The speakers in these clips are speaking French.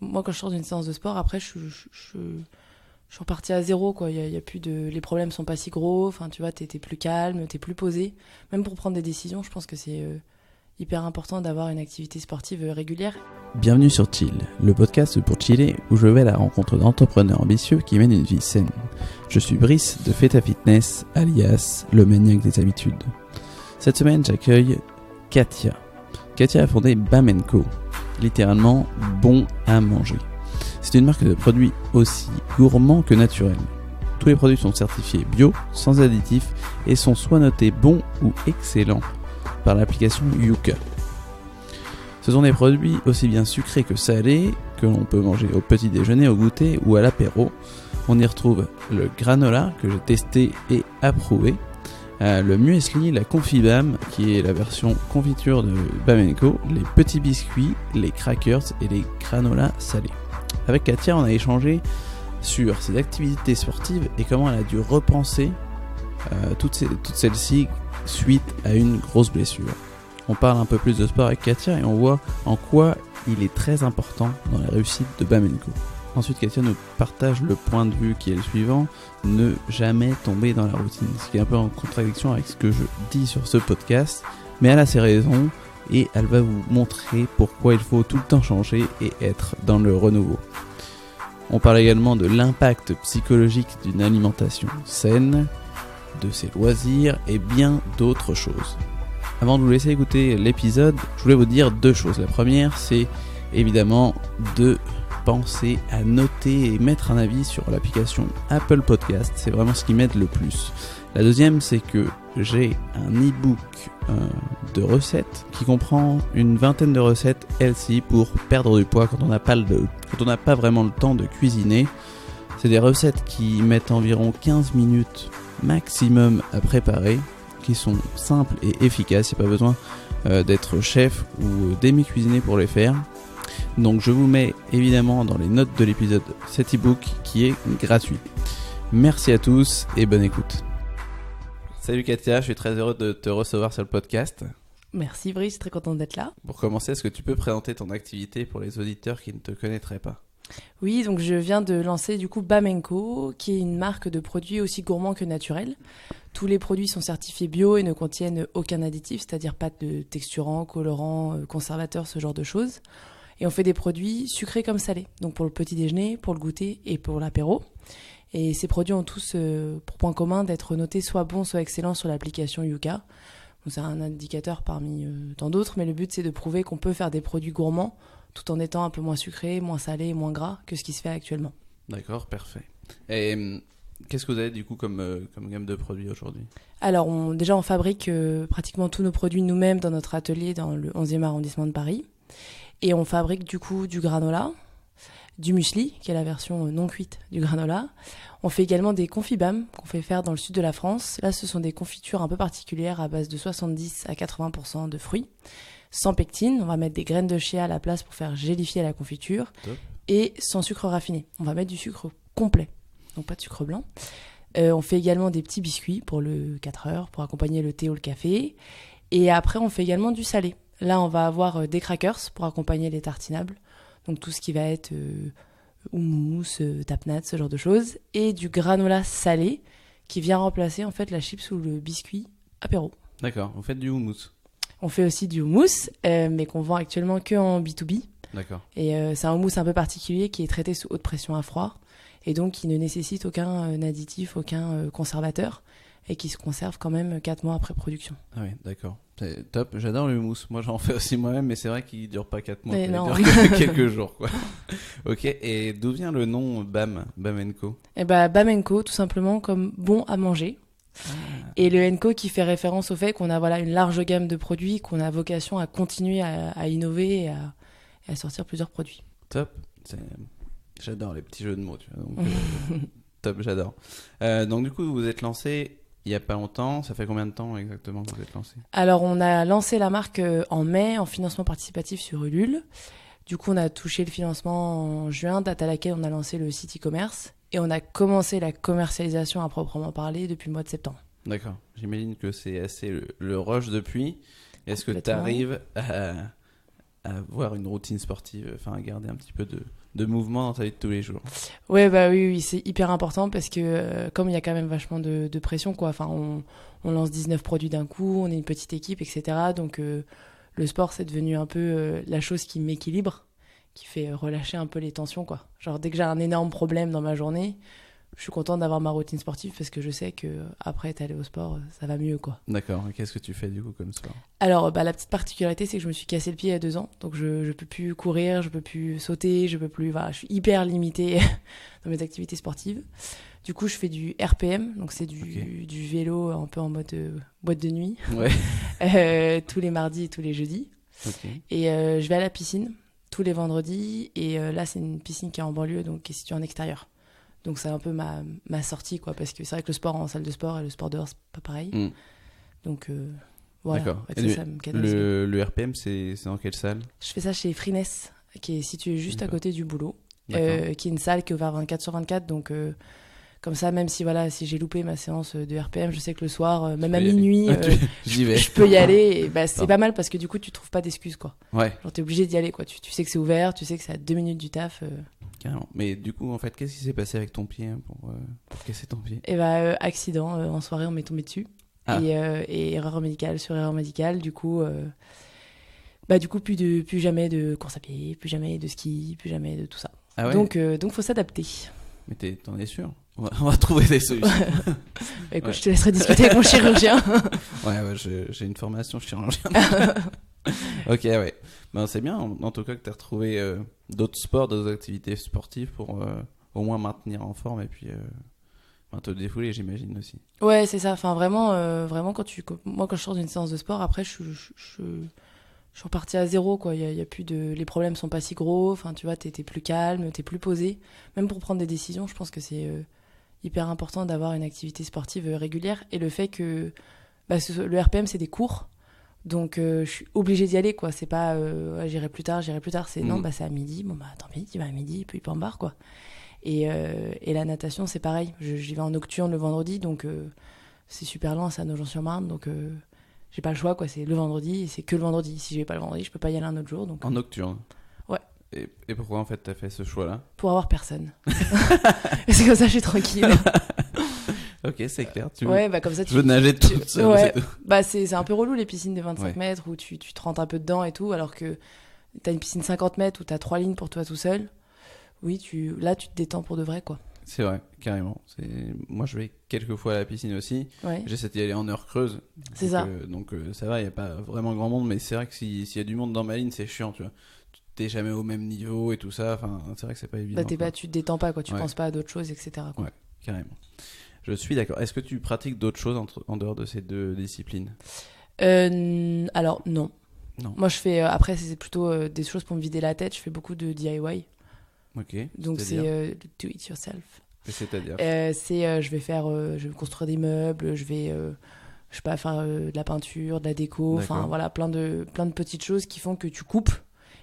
moi, quand je sors d'une séance de sport, après, je suis repartie à zéro, quoi. Y a plus les problèmes sont pas si gros. Enfin, tu vois, t'es plus calme, t'es plus posé. Même pour prendre des décisions, je pense que c'est hyper important d'avoir une activité sportive régulière. Bienvenue sur Chill, le podcast pour chiller où je vais à la rencontre d'entrepreneurs ambitieux qui mènent une vie saine. Je suis Brice de Feta Fitness, alias le maniaque des habitudes. Cette semaine, j'accueille Katia. Katia a fondé BAM & Co, littéralement bon à manger. C'est une marque de produits aussi gourmands que naturels. Tous les produits sont certifiés bio, sans additifs et sont soit notés bons ou excellents par l'application Yuka. Ce sont des produits aussi bien sucrés que salés, que l'on peut manger au petit déjeuner, au goûter ou à l'apéro. On y retrouve le granola que j'ai testé et approuvé, le muesli, la confibam qui est la version confiture de BAM & Co, les petits biscuits, les crackers et les granolas salés. Avec Katia, on a échangé sur ses activités sportives et comment elle a dû repenser toutes celles-ci suite à une grosse blessure. On parle un peu plus de sport avec Katia et on voit en quoi il est très important dans la réussite de BAM & Co. Ensuite, Katia nous partage le point de vue qui est le suivant, ne jamais tomber dans la routine. Ce qui est un peu en contradiction avec ce que je dis sur ce podcast, mais elle a ses raisons et elle va vous montrer pourquoi il faut tout le temps changer et être dans le renouveau. On parle également de l'impact psychologique d'une alimentation saine, de ses loisirs et bien d'autres choses. Avant de vous laisser écouter l'épisode, je voulais vous dire deux choses. La première, c'est évidemment de penser à noter et mettre un avis sur l'application Apple Podcast. C'est vraiment ce qui m'aide le plus. La deuxième, c'est que j'ai un e-book de recettes qui comprend une vingtaine de recettes healthy pour perdre du poids quand on n'a pas vraiment le temps de cuisiner. C'est des recettes qui mettent environ 15 minutes maximum à préparer, qui sont simples et efficaces. Il n'y a pas besoin d'être chef ou d'aimer cuisiner pour les faire. Donc je vous mets évidemment dans les notes de l'épisode cet e-book qui est gratuit. Merci à tous et bonne écoute. Salut Katia, je suis très heureux de te recevoir sur le podcast. Merci Brice, très contente d'être là. Pour commencer, est-ce que tu peux présenter ton activité pour les auditeurs qui ne te connaîtraient pas ? Oui, donc je viens de lancer du coup BAM & Co, qui est une marque de produits aussi gourmands que naturels. Tous les produits sont certifiés bio et ne contiennent aucun additif, c'est-à-dire pas de texturants, colorants, conservateurs, ce genre de choses. Et on fait des produits sucrés comme salés, donc pour le petit déjeuner, pour le goûter et pour l'apéro. Et ces produits ont tous pour point commun d'être notés soit bons, soit excellents sur l'application Yuka. Donc, c'est un indicateur parmi tant d'autres, mais le but c'est de prouver qu'on peut faire des produits gourmands tout en étant un peu moins sucrés, moins salés, moins gras que ce qui se fait actuellement. D'accord, parfait. Et qu'est-ce que vous avez du coup comme gamme de produits aujourd'hui ? Alors on fabrique pratiquement tous nos produits nous-mêmes dans notre atelier dans le 11e arrondissement de Paris. Et on fabrique du coup du granola, du muesli, qui est la version non cuite du granola. On fait également des confibam qu'on fait faire dans le sud de la France. Là, ce sont des confitures un peu particulières à base de 70 à 80% de fruits, sans pectine. On va mettre des graines de chia à la place pour faire gélifier la confiture. Top. Et sans sucre raffiné. On va mettre du sucre complet, donc pas de sucre blanc. On fait également des petits biscuits pour le 4 heures, pour accompagner le thé ou le café. Et après, on fait également du salé. Là, on va avoir des crackers pour accompagner les tartinables. Donc tout ce qui va être houmous, tapenade, ce genre de choses. Et du granola salé qui vient remplacer en fait la chips ou le biscuit apéro. D'accord, vous faites du houmous. On fait aussi du houmous, mais qu'on vend actuellement que en B2B. D'accord. Et c'est un houmous un peu particulier qui est traité sous haute pression à froid. Et donc qui ne nécessite aucun additif, aucun conservateur. Et qui se conserve quand même 4 mois après production. Ah oui, d'accord. C'est top, j'adore le houmous. Moi, j'en fais aussi moi-même, mais c'est vrai qu'il dure pas 4 mois. Mais il non. dure que quelques jours, quoi. Ok, et d'où vient le nom BAM & Co ? Eh ben, BAM & Co, tout simplement comme bon à manger. Et le & Co qui fait référence au fait qu'on a une large gamme de produits, qu'on a vocation à continuer à innover et à sortir plusieurs produits. Top. J'adore les petits jeux de mots, tu vois. Donc, top, j'adore. Donc du coup, vous vous êtes lancé il n'y a pas longtemps. Ça fait combien de temps exactement que vous êtes lancé ? Alors, on a lancé la marque en mai en financement participatif sur Ulule. Du coup, on a touché le financement en juin, date à laquelle on a lancé le site e-commerce. Et on a commencé la commercialisation à proprement parler depuis le mois de septembre. D'accord. J'imagine que c'est assez le rush depuis. Est-ce que tu arrives avoir une routine sportive, enfin à garder un petit peu de mouvement dans ta vie de tous les jours. Ouais, bah oui, c'est hyper important parce que comme il y a quand même vachement de pression, quoi. Enfin, on lance 19 produits d'un coup, on est une petite équipe, etc. Donc le sport, c'est devenu un peu la chose qui m'équilibre, qui fait relâcher un peu les tensions, quoi. Genre dès que j'ai un énorme problème dans ma journée, je suis contente d'avoir ma routine sportive parce que je sais que après être allée au sport, ça va mieux, quoi. D'accord. Et qu'est-ce que tu fais du coup comme sport? Alors, la petite particularité, c'est que je me suis cassé le pied il y a 2 ans. Donc, je peux plus courir, je peux plus sauter, je peux plus. Voilà, je suis hyper limitée dans mes activités sportives. Du coup, je fais du RPM. Donc, c'est du vélo un peu en mode boîte de nuit. Ouais. Tous les mardis et tous les jeudis. Ok. Et je vais à la piscine tous les vendredis. Et là, c'est une piscine qui est en banlieue, donc qui est située en extérieur. Donc, c'est un peu ma sortie, quoi. Parce que c'est vrai que le sport en salle de sport et le sport dehors, c'est pas pareil. Mm. Donc. Voilà, D'accord. en fait, ça me canalise. Le RPM, c'est dans quelle salle? Je fais ça chez Freeness, qui est situé juste à côté du boulot, qui D'accord. est une salle qui est ouverte 24/24. Donc, comme ça, même si, si j'ai loupé ma séance de RPM, je sais que le soir, même à minuit, J'y vais. je peux y aller. Et c'est Non. pas mal parce que du coup, tu trouves pas d'excuses, quoi. Ouais, Genre, t'es obligé d'y aller, quoi. Tu sais que c'est ouvert, tu sais que c'est à 2 minutes du taf. carrément. Mais du coup, en fait, qu'est-ce qui s'est passé avec ton pied pour casser ton pied? Et accident, en soirée, on m'est tombé dessus. Ah. Et erreur médicale sur erreur médicale, du coup, plus jamais de course à pied, plus jamais de ski, plus jamais de tout ça. Ah ouais? Donc faut s'adapter. Mais t'en es sûr? On va trouver des solutions. Écoute, Ouais. je te laisserai discuter avec mon chirurgien. Ouais, j'ai une formation chirurgien. Ok, ouais. Ben, c'est bien, en tout cas, que tu as retrouvé d'autres sports, d'autres activités sportives pour au moins maintenir en forme et puis te défouler, j'imagine aussi. Ouais, c'est ça. Enfin, vraiment, moi, quand je sors d'une séance de sport, après, je suis repartie à zéro, quoi. Il y a plus les problèmes sont pas si gros. Enfin, tu vois, t'es plus calme, t'es plus posé. Même pour prendre des décisions, je pense que c'est hyper important d'avoir une activité sportive régulière. Et le fait que le RPM, c'est des cours. Donc, je suis obligée d'y aller, quoi. C'est pas j'irai plus tard. C'est non, c'est à midi. Bon, tant pis, tu vas à midi, puis pas en barre, quoi. Et la natation, c'est pareil. J'y vais en nocturne le vendredi, donc c'est super loin, c'est à Nogent-sur-Marne, donc j'ai pas le choix, quoi. C'est le vendredi, et c'est que le vendredi. Si je vais pas le vendredi, je peux pas y aller un autre jour. Donc, En nocturne? Ouais. Et pourquoi, en fait, t'as fait ce choix-là? pour avoir personne. C'est comme ça, je suis tranquille. Ok, c'est clair. Ouais, comme ça, Je veux nager toute seule. Ouais. C'est tout. C'est un peu relou, les piscines de 25 Ouais. mètres, où tu te rentres un peu dedans et tout, alors que t'as une piscine 50 mètres où t'as 3 lignes pour toi tout seul. Oui, là, tu te détends pour de vrai, quoi. C'est vrai, carrément. Moi, je vais quelques fois à la piscine aussi. Ouais. J'essaie d'y aller en heure creuse. C'est ça. Donc ça va, il n'y a pas vraiment grand monde, mais c'est vrai que s'il y a du monde dans ma ligne, c'est chiant, tu vois. T'es jamais au même niveau et tout ça. Enfin, c'est vrai que c'est pas évident. Tu te détends pas, quoi. Tu Ouais. penses pas à d'autres choses, etc., quoi. Ouais, carrément. Je suis d'accord. Est-ce que tu pratiques d'autres choses en dehors de ces deux disciplines? Alors, non. Non. Moi, je fais. Après, c'est plutôt des choses pour me vider la tête. Je fais beaucoup de DIY. Ok. Donc, c'est do it yourself. Et c'est-à-dire? Je vais construire des meubles, je sais pas, faire de la peinture, de la déco. Enfin, D'accord. voilà, plein de petites choses qui font que tu coupes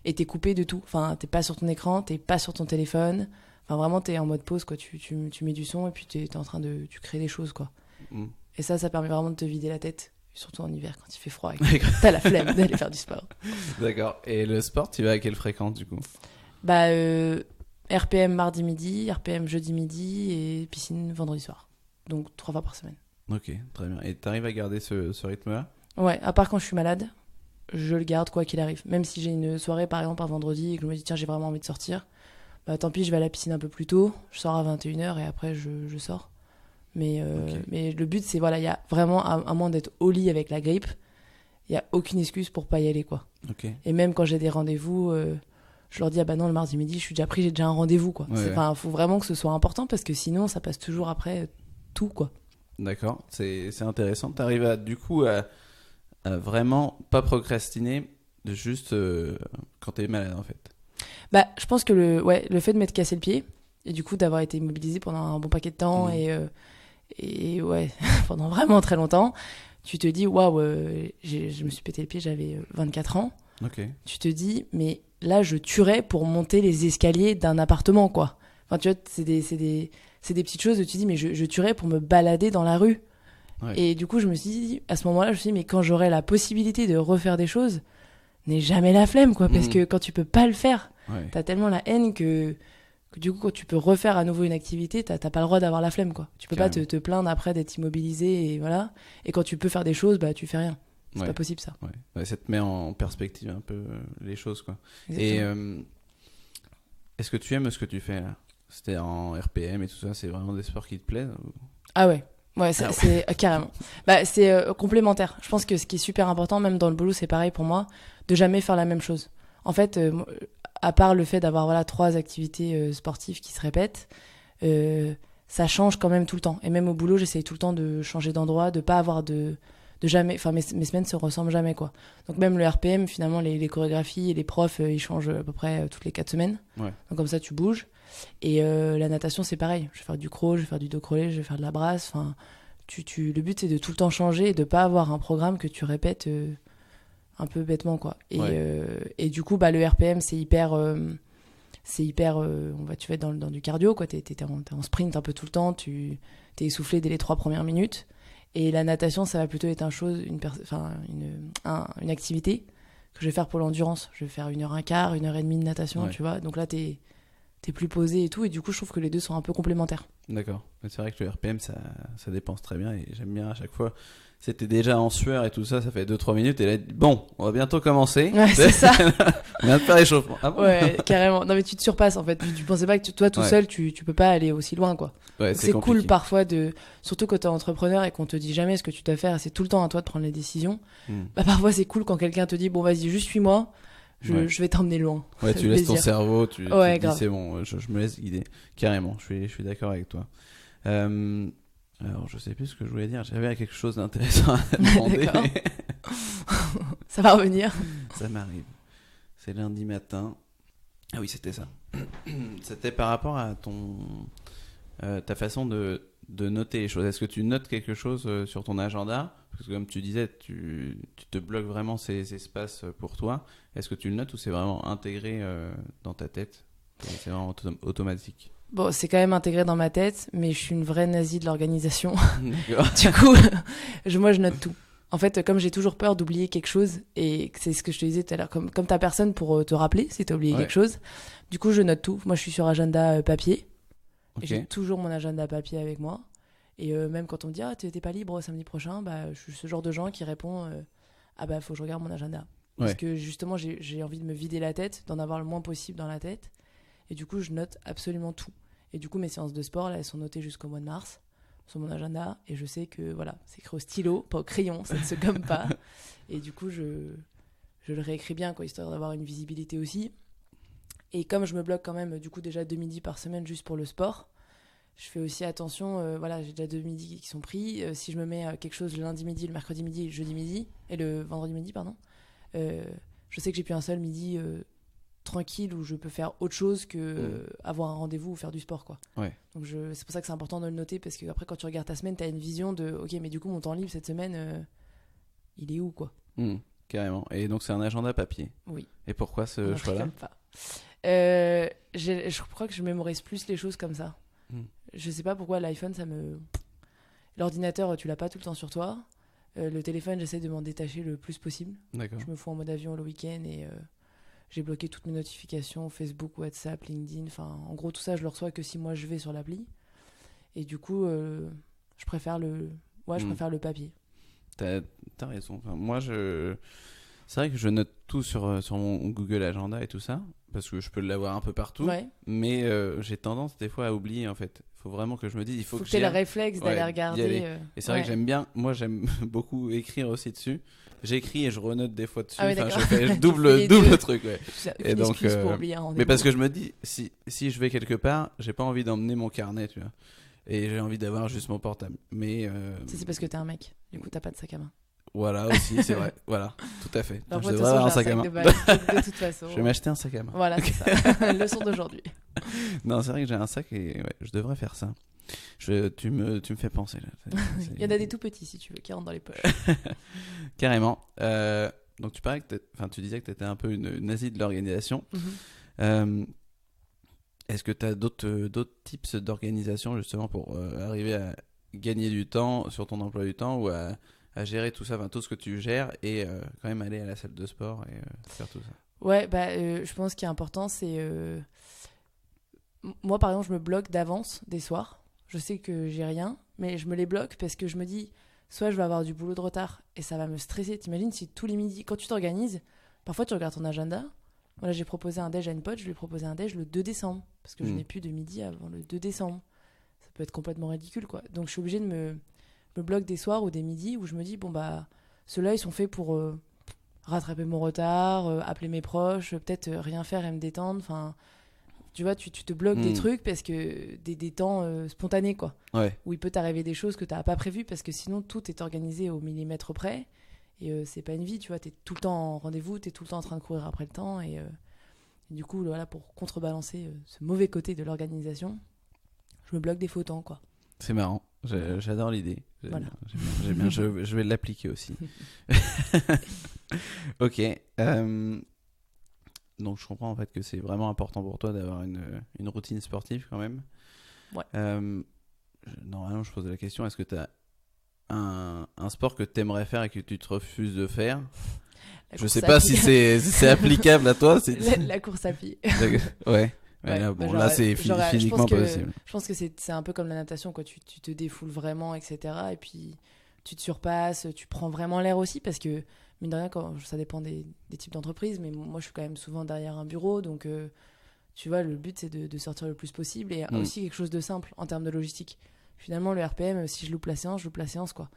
et t'es coupé de tout. Enfin, t'es pas sur ton écran, t'es pas sur ton téléphone. Enfin, vraiment, t'es en mode pause, quoi. Tu mets du son et puis t'es en train tu crées des choses, quoi. Mm. Et ça permet vraiment de te vider la tête. Surtout en hiver, quand il fait froid et que t'as la flemme d'aller faire du sport. D'accord. Et le sport, tu vas à quelle fréquence du coup? RPM mardi midi, RPM jeudi midi et piscine vendredi soir. Donc 3 fois par semaine. Ok, très bien. Et t'arrives à garder ce rythme-là? Ouais, à part quand je suis malade, je le garde quoi qu'il arrive. Même si j'ai une soirée par exemple un vendredi et que je me dis tiens j'ai vraiment envie de sortir, tant pis je vais à la piscine un peu plus tôt, je sors à 21h et après je sors. Mais le but c'est il y a vraiment, à moins d'être au lit avec la grippe, il n'y a aucune excuse pour pas y aller, quoi. Ok. Et même quand j'ai des rendez-vous, je leur dis non, le mardi midi je suis déjà pris, j'ai déjà un rendez-vous, quoi. Ouais. Faut vraiment que ce soit important parce que sinon ça passe toujours après tout, quoi. D'accord, c'est intéressant. T'arrives à vraiment pas procrastiner, juste quand t'es malade en fait. Je pense que le fait de m'être cassé le pied et du coup d'avoir été immobilisé pendant un bon paquet de temps et ouais, pendant vraiment très longtemps, tu te dis waouh, je me suis pété le pied, j'avais 24 ans. Ok. Tu te dis mais là je tuerais pour monter les escaliers d'un appartement, quoi. Enfin tu vois, c'est des petites choses où tu te dis mais je tuerais pour me balader dans la rue. Ouais. Et du coup je me suis dit à ce moment-là, mais quand j'aurai la possibilité de refaire des choses, n'aie jamais la flemme, quoi. Parce que quand tu peux pas le faire, Ouais. t'as tellement la haine que du coup, quand tu peux refaire à nouveau une activité, t'as pas le droit d'avoir la flemme, quoi. Tu peux pas Carrément. te plaindre après d'être immobilisé et voilà. Et quand tu peux faire des choses, bah tu fais rien. C'est Ouais. pas possible, ça. Ouais. Ouais, ça te met en perspective un peu les choses, quoi. Et Exactement. est-ce que tu aimes ce que tu fais là? C'était en RPM et tout ça, c'est vraiment des sports qui te plaisent? Ah ouais. Ouais, c'est carrément. Bah, c'est complémentaire. Je pense que ce qui est super important, même dans le boulot, c'est pareil pour moi, de jamais faire la même chose. En fait, à part le fait d'avoir voilà 3 activités sportives qui se répètent, ça change quand même tout le temps. Et même au boulot, j'essaye tout le temps de changer d'endroit, de pas avoir de jamais. Enfin, mes semaines se ressemblent jamais, quoi. Donc même le RPM, finalement, les chorégraphies et les profs, ils changent à peu près toutes les 4 semaines. Ouais. Donc comme ça, tu bouges. Et la natation, c'est pareil. Je vais faire du crawl, je vais faire du dos crawlé, je vais faire de la brasse. Enfin, le but, c'est de tout le temps changer et de pas avoir un programme que tu répètes un peu bêtement, quoi. Et du coup, bah, le RPM, c'est hyper... tu vas être dans du cardio, quoi. T'es en sprint un peu tout le temps, t'es essoufflé dès les 3 premières minutes. Et la natation, ça va plutôt être une activité que je vais faire pour l'endurance. Je vais faire 1h15, 1h30 de natation, Ouais. tu vois. Donc là, t'es plus posé et tout. Et du coup, je trouve que les deux sont un peu complémentaires. D'accord. Mais c'est vrai que le RPM, ça dépense très bien et j'aime bien à chaque fois. C'était déjà en sueur et tout ça, ça fait 2-3 minutes et là, bon, on va bientôt commencer. Ouais, c'est ça. On vient de faire l'échauffement. Ah bon? Ouais, carrément. Non, mais tu te surpasses, en fait. Tu pensais pas que toi, tout Ouais. seul, tu peux pas aller aussi loin, quoi. Ouais, Donc c'est cool compliqué. parfois surtout quand t'es entrepreneur et qu'on te dit jamais ce que tu dois faire et c'est tout le temps à toi de prendre les décisions. Bah parfois c'est cool quand quelqu'un te dit bon vas-y juste suis-moi, je vais t'emmener loin. Ouais, Ça tu fait laisses ton plaisir. cerveau, tu te dis grave. c'est bon, je me laisse guider. Carrément, je suis d'accord avec toi. Alors, je sais plus ce que je voulais dire. J'avais quelque chose d'intéressant à te demander. D'accord. Mais Ça va revenir. ça m'arrive. C'est lundi matin. Ah oui, c'était ça. C'était par rapport à ta façon de noter les choses. Est-ce que tu notes quelque chose sur ton agenda? Parce que comme tu disais, tu te bloques vraiment ces espaces pour toi. Est-ce que tu le notes ou c'est vraiment intégré dans ta tête? C'est vraiment automatique. Bon, c'est quand même intégré dans ma tête, mais je suis une vraie nazie de l'organisation. D'accord. Du coup, moi je note tout. En fait, comme j'ai toujours peur d'oublier quelque chose, et c'est ce que je te disais tout à l'heure, comme t'as personne pour te rappeler si t'as oublié quelque chose, du coup je note tout. Moi je suis sur agenda papier, et j'ai toujours mon agenda papier avec moi. Et même quand on me dit ah t'es pas libre samedi prochain, bah je suis ce genre de gens qui répond ah bah faut que je regarde mon agenda. Parce que justement j'ai envie de me vider la tête, d'en avoir le moins possible dans la tête. Et du coup je note absolument tout. Et du coup mes séances de sport là elles sont notées jusqu'au mois de mars sur mon agenda et je sais que voilà c'est écrit au stylo, pas au crayon, ça ne se gomme pas. Et du coup je le réécris bien quoi, histoire d'avoir une visibilité aussi. Et comme je me bloque quand même du coup déjà 2 midis par semaine juste pour le sport, je fais aussi attention, voilà, j'ai déjà 2 midis qui sont pris. Si je me mets quelque chose le lundi midi, le mercredi midi, le jeudi midi, et le vendredi midi, pardon, je sais que j'ai plus un seul midi tranquille où je peux faire autre chose que avoir un rendez-vous ou faire du sport, quoi. Ouais. Donc c'est pour ça que c'est important de le noter, parce que après quand tu regardes ta semaine, tu as une vision de ok, mais du coup, mon temps libre cette semaine, il est où, quoi. Carrément. Et donc, c'est un agenda papier. Oui. Et pourquoi ce choix-là? Pas. Je crois que je mémorise plus les choses comme ça. Je sais pas pourquoi l'iPhone l'ordinateur tu l'as pas tout le temps sur toi, le téléphone j'essaie de m'en détacher le plus possible. D'accord. Je me fous en mode avion le week-end et j'ai bloqué toutes mes notifications Facebook, WhatsApp, LinkedIn, enfin en gros tout ça je le reçois que si moi je vais sur l'appli et du coup je préfère le papier. T'as raison. Enfin, moi c'est vrai que je note tout sur mon Google Agenda et tout ça, parce que je peux l'avoir un peu partout, mais j'ai tendance des fois à oublier en fait. Il faut vraiment que je me dise, il faut que tu aies le réflexe d'aller regarder. Et c'est vrai que j'aime beaucoup écrire aussi dessus. J'écris et je renote des fois dessus. Ah ouais, je fais double truc. Ouais. Et donc, pour oublier un rendez-vous. Mais parce que je me dis, si je vais quelque part, j'ai pas envie d'emmener mon carnet, tu vois. Et j'ai envie d'avoir juste mon portable. Mais c'est parce que t'es un mec. Du coup, t'as pas de sac à main. Voilà aussi, c'est vrai. Voilà, tout à fait. Alors, je devrais avoir un sac à main. De toute façon. Je vais m'acheter un sac à main. Voilà, c'est ça. Leçon d'aujourd'hui. Non, c'est vrai que j'ai un sac et je devrais faire ça. Tu me fais penser là. Il y en a des tout petits si tu veux, qui rentrent dans les poches. Carrément. Donc tu disais que tu étais un peu une nazie de l'organisation. Est-ce que tu as d'autres tips d'organisation justement pour arriver à gagner du temps sur ton emploi du temps ou à à gérer tout ça, enfin tout ce que tu gères et quand même aller à la salle de sport et faire tout ça. Ouais, je pense qu'il est important, c'est... Moi, par exemple, je me bloque d'avance des soirs. Je sais que j'ai rien, mais je me les bloque parce que je me dis, soit je vais avoir du boulot de retard et ça va me stresser. T'imagines si tous les midis, quand tu t'organises, parfois tu regardes ton agenda. Voilà, j'ai proposé un déj à une pote, je lui ai proposé un déj le 2 décembre parce que je n'ai plus de midi avant le 2 décembre. Ça peut être complètement ridicule, quoi. Donc je suis obligée de me bloquer des soirs ou des midis où je me dis, bon bah, ceux-là, ils sont faits pour rattraper mon retard, appeler mes proches, peut-être rien faire et me détendre. Enfin, tu vois, tu te bloques des trucs parce que des temps spontanés, quoi. Ouais. Où il peut t'arriver des choses que tu n'as pas prévues parce que sinon, tout est organisé au millimètre près. Et c'est pas une vie, tu vois. Tu es tout le temps en rendez-vous, tu es tout le temps en train de courir après le temps. Et du coup, voilà, pour contrebalancer ce mauvais côté de l'organisation, je me bloque des faux temps, quoi. C'est marrant, j'adore l'idée. Voilà. J'aime bien. Je vais l'appliquer aussi. Ok. Donc je comprends en fait que c'est vraiment important pour toi d'avoir une routine sportive quand même. Ouais. Normalement, je pose la question, est-ce que tu as un sport que tu aimerais faire et que tu te refuses de faire? Je sais pas si c'est applicable à toi. La course à pied. Ouais. Ouais, là, bon, là c'est physiquement pas possible. Je pense que c'est un peu comme la natation, quoi. Tu te défoules vraiment, etc. Et puis tu te surpasses, tu prends vraiment l'air aussi parce que, mine de rien, ça dépend des types d'entreprises, mais moi je suis quand même souvent derrière un bureau, donc tu vois, le but c'est de sortir le plus possible et aussi quelque chose de simple en termes de logistique. Finalement, le RPM, si je loupe la séance, je loupe la séance, quoi.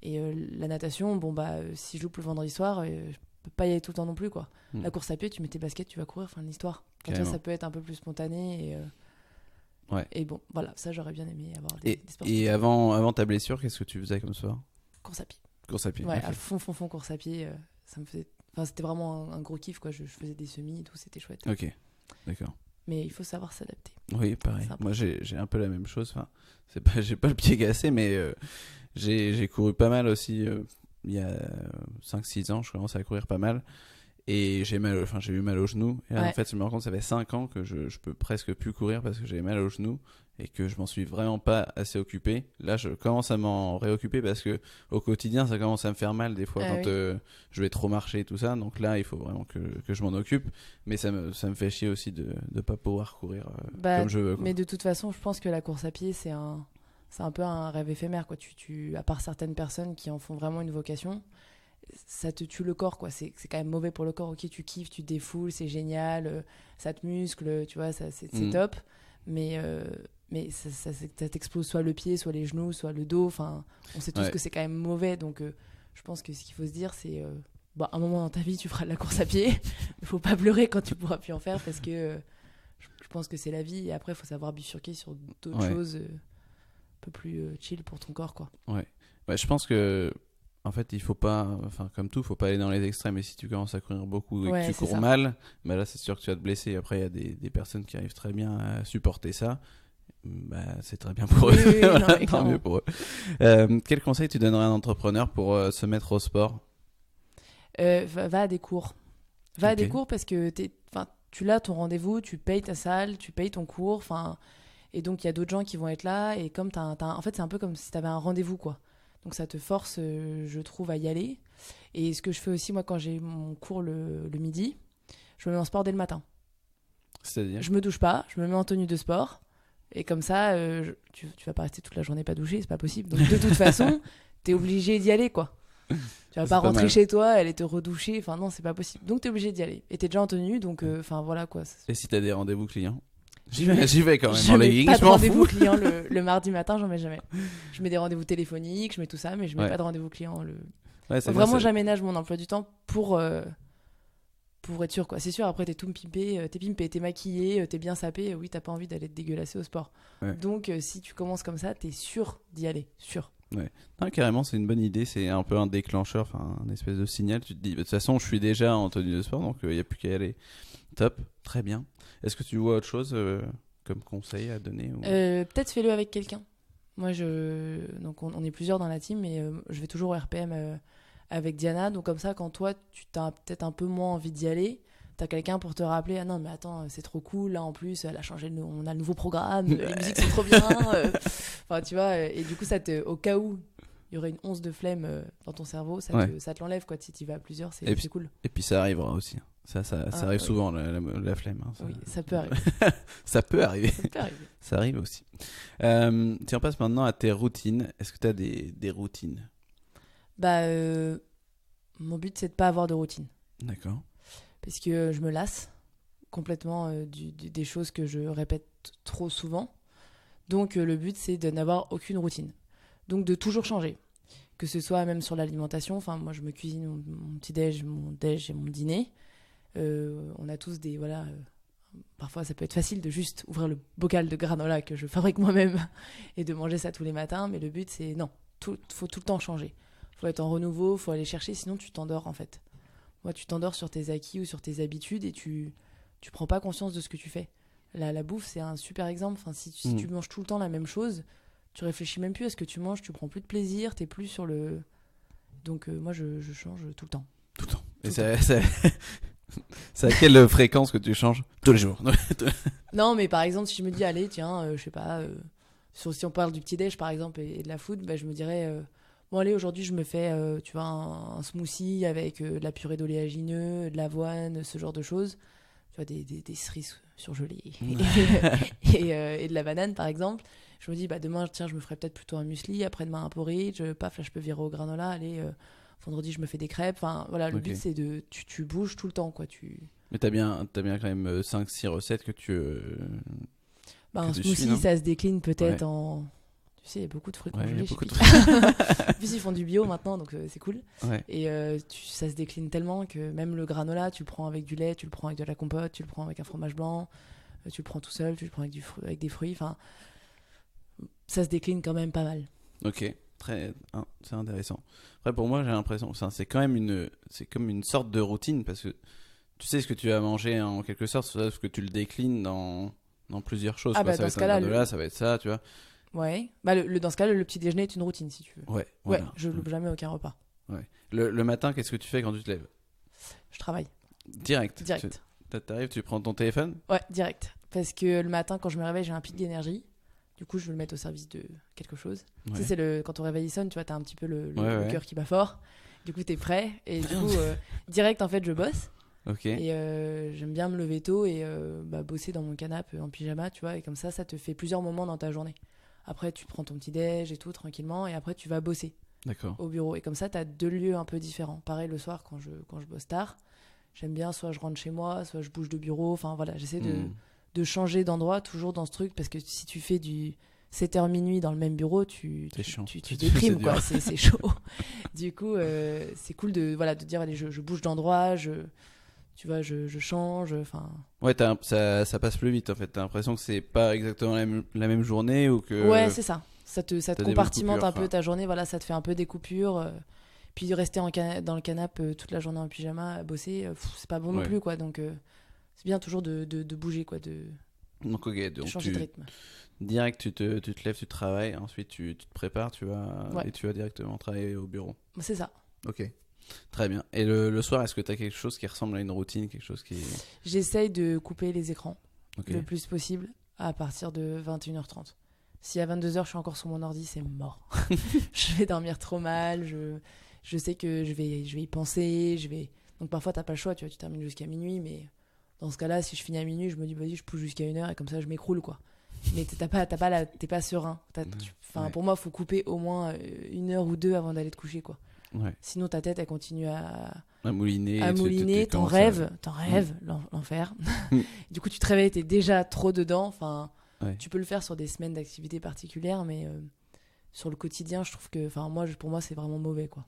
Et la natation, bon bah, si je loupe le vendredi soir, je peux pas y aller tout le temps non plus, quoi. La course à pied, tu mets tes baskets, tu vas courir, fin de l'histoire. Pour toi, ça peut être un peu plus spontané et bon, voilà, ça j'aurais bien aimé avoir des sports. Et avant ta blessure, qu'est-ce que tu faisais comme sport? Course à pied. Course à pied. Ouais, okay. à fond course à pied, ça me faisait... Enfin, c'était vraiment un gros kiff, quoi. Je faisais des semis et tout, c'était chouette. Ok, d'accord. Mais il faut savoir s'adapter. Oui, pareil. Moi, j'ai un peu la même chose. Enfin, j'ai pas le pied cassé, mais j'ai couru pas mal aussi. Il y a 5-6 ans, je commençais à courir pas mal. Et j'ai eu mal au genou. Et là, en fait, je me rends compte, ça fait 5 ans que je peux presque plus courir parce que j'ai mal au genou et que je m'en suis vraiment pas assez occupé. Là, je commence à m'en réoccuper parce que au quotidien, ça commence à me faire mal des fois quand je vais trop marcher et tout ça. Donc là, il faut vraiment que je m'en occupe. Mais ça me fait chier aussi de pas pouvoir courir comme je veux, quoi. Mais de toute façon, je pense que la course à pied, c'est un peu un rêve éphémère, quoi. À part certaines personnes qui en font vraiment une vocation, ça te tue le corps, quoi. C'est quand même mauvais pour le corps. Ok, tu kiffes, tu te défoules, c'est génial, ça te muscle, tu vois, c'est top. Mais ça t'explose soit le pied, soit les genoux, soit le dos. Enfin, on sait tous que c'est quand même mauvais. Donc, je pense que ce qu'il faut se dire, c'est un moment dans ta vie, tu feras de la course à pied. Il faut pas pleurer quand tu pourras plus en faire parce que je pense que c'est la vie. Et après, il faut savoir bifurquer sur d'autres choses un peu plus chill pour ton corps, quoi. Ouais, je pense que en fait, il faut pas, enfin comme tout, faut pas aller dans les extrêmes. Et si tu commences à courir beaucoup et que tu cours mal, bah là c'est sûr que tu vas te blesser. Après, il y a des personnes qui arrivent très bien à supporter ça. Bah, c'est très bien pour eux. Voilà, tant mieux pour eux. Quel conseil tu donnerais à un entrepreneur pour se mettre au sport? Va à des cours. Va à des cours parce que tu l'as ton rendez-vous, tu payes ta salle, tu payes ton cours. Et donc il y a d'autres gens qui vont être là. Et comme en fait, c'est un peu comme si tu avais un rendez-vous, quoi. Donc ça te force, je trouve, à y aller. Et ce que je fais aussi, moi, quand j'ai mon cours le midi, je me mets en sport dès le matin. C'est-à-dire ? Je me douche pas, je me mets en tenue de sport. Et comme ça, tu vas pas rester toute la journée pas douché, c'est pas possible. Donc de toute façon, t'es obligé d'y aller, quoi. Tu vas pas rentrer chez toi, aller te redoucher. Enfin non, c'est pas possible. Donc t'es obligé d'y aller. Et t'es déjà en tenue, donc voilà, quoi. Et si t'as des rendez-vous clients ? J'y vais quand même en leggings, je m'en fous. Pas de rendez-vous client le mardi matin, j'en mets jamais. Je mets des rendez-vous téléphoniques, je mets tout ça, mais je mets pas de rendez-vous client. Vraiment, j'aménage mon emploi du temps pour être sûr, quoi. C'est sûr, après t'es tout pimpé, t'es maquillé, t'es bien sapé. Oui, t'as pas envie d'aller te dégueulasser au sport. Ouais. Donc si tu commences comme ça, t'es sûr d'y aller, sûr. Ouais. Non, carrément, c'est une bonne idée. C'est un peu un déclencheur, enfin un espèce de signal. Tu te dis, de toute façon, je suis déjà en tenue de sport, donc il n'y a plus qu'à y aller. Top, très bien. Est-ce que tu vois autre chose comme conseil à donner ou... Peut-être fais-le avec quelqu'un. Moi, donc on est plusieurs dans la team, mais je vais toujours au RPM avec Diana. Donc comme ça, quand toi, tu as peut-être un peu moins envie d'y aller, t'as quelqu'un pour te rappeler, ah non mais attends, c'est trop cool, là en plus elle a changé, on a le nouveau programme, les musiques sont trop bien, enfin tu vois, et du coup ça au cas où y aurait une once de flemme dans ton cerveau, ça te l'enlève, quoi. Si tu y vas à plusieurs, c'est cool. Et puis ça arrivera aussi. Ça arrive souvent, la flemme. Hein, oui, ça peut arriver. Ça peut arriver. Ça peut arriver. Ça arrive aussi. Si on passe maintenant à tes routines, est-ce que tu as des routines ? Mon but, c'est de pas avoir de routine. D'accord. Parce que je me lasse complètement des choses que je répète trop souvent. Donc, le but, c'est de n'avoir aucune routine. Donc, de toujours changer. Que ce soit même sur l'alimentation. Enfin, moi, je me cuisine mon petit-déj, mon déj et mon dîner. On a tous des... parfois, ça peut être facile de juste ouvrir le bocal de granola que je fabrique moi-même et de manger ça tous les matins. Mais le but, c'est non. Faut tout le temps changer. Faut être en renouveau, faut aller chercher. Sinon, tu t'endors, en fait. Moi, tu t'endors sur tes acquis ou sur tes habitudes et tu prends pas conscience de ce que tu fais. La bouffe, c'est un super exemple. Enfin, si tu manges tout le temps la même chose, tu réfléchis même plus à ce que tu manges, tu prends plus de plaisir, t'es plus sur le... Donc, moi, je change tout le temps. Tout le temps. Et c'est à quelle fréquence que tu changes ? Tous les jours. Non, mais par exemple, si je me dis, allez, tiens, je sais pas, si on parle du petit-déj, par exemple, et de la food, je me dirais... Bon, allez, aujourd'hui, je me fais tu vois, un smoothie avec de la purée d'oléagineux, de l'avoine, ce genre de choses. Tu vois, des cerises surgelées et de la banane, par exemple. Je me dis, demain, tiens, je me ferai peut-être plutôt un muesli. Après-demain, un porridge. Paf, là, je peux virer au granola. Allez, vendredi, je me fais des crêpes. Enfin, voilà, le but, c'est de... Tu bouges tout le temps, quoi. Mais t'as bien quand même 5-6 recettes que tu... un smoothie, ça se décline peut-être en... Tu sais, il y a beaucoup de fruits congelés. En plus, ils font du bio maintenant, donc c'est cool. Ouais. Et ça se décline tellement que même le granola, tu le prends avec du lait, tu le prends avec de la compote, tu le prends avec un fromage blanc, tu le prends tout seul, tu le prends avec des fruits. Enfin, ça se décline quand même pas mal. Ok, c'est intéressant. Après, pour moi, j'ai l'impression, c'est comme une sorte de routine parce que tu sais ce que tu vas manger en quelque sorte, sauf que tu le déclines dans plusieurs choses. Ça va être un granola, ça va être ça, tu vois. Ouais. Dans ce cas-là, le petit déjeuner est une routine, si tu veux. Ouais. Voilà. Ouais, je loupe jamais aucun repas. Ouais. Le matin, qu'est-ce que tu fais quand tu te lèves ? Je travaille. Direct. T'arrives, tu prends ton téléphone ? Ouais, direct. Parce que le matin, quand je me réveille, j'ai un pic d'énergie. Du coup, je veux le mettre au service de quelque chose. Ouais. Tu sais, quand ton réveil sonne, tu vois, t'as un petit peu le cœur qui bat fort. Du coup, t'es prêt. Et du coup, direct, en fait, je bosse. Ok. Et j'aime bien me lever tôt et bosser dans mon canapé en pyjama, tu vois. Et comme ça te fait plusieurs moments dans ta journée. Après, tu prends ton petit déj et tout, tranquillement. Et après, tu vas bosser. D'accord. Au bureau. Et comme ça, t'as 2 lieux un peu différents. Pareil, le soir, quand je bosse tard, j'aime bien, soit je rentre chez moi, soit je bouge de bureau. Enfin, voilà, j'essaie de changer d'endroit, toujours dans ce truc. Parce que si tu fais du 7h minuit dans le même bureau, tu déprimes, quoi. C'est chaud. Du coup, c'est cool de dire, allez, je bouge d'endroit, tu vois, je change, enfin... Ouais, ça passe plus vite, en fait. T'as l'impression que c'est pas exactement la même journée ou que... Ouais, c'est ça. Ça te compartimente un peu ta journée, voilà, ça te fait un peu des coupures. Puis rester dans le canapé toute la journée en pyjama, à bosser, c'est pas bon non plus, quoi. Donc, c'est bien toujours de bouger, quoi, donc, donc changer de rythme. Direct, tu te lèves, tu travailles, ensuite tu te prépares, et tu vas directement travailler au bureau. C'est ça. Ok. Très bien. Et le soir, est-ce que tu as quelque chose qui ressemble à une routine, quelque chose qui... J'essaye de couper les écrans le plus possible à partir de 21h30. Si à 22h je suis encore sur mon ordi, c'est mort. Je vais dormir trop mal, je sais que je vais y penser, donc parfois t'as pas le choix, tu vois, tu termines jusqu'à minuit, mais dans ce cas-là, si je finis à minuit, je me dis vas-y, je pousse jusqu'à 1h et comme ça je m'écroule, quoi. Mais t'es pas serein. Pour moi, faut couper au moins 1 heure ou 2 avant d'aller te coucher, quoi. Ouais. Sinon ta tête elle continue à mouliner, t'en rêves, l'enfer. Du coup tu te réveilles, t'es déjà trop dedans. Enfin, tu peux le faire sur des semaines d'activité particulières, mais sur le quotidien, je trouve que, pour moi c'est vraiment mauvais, quoi.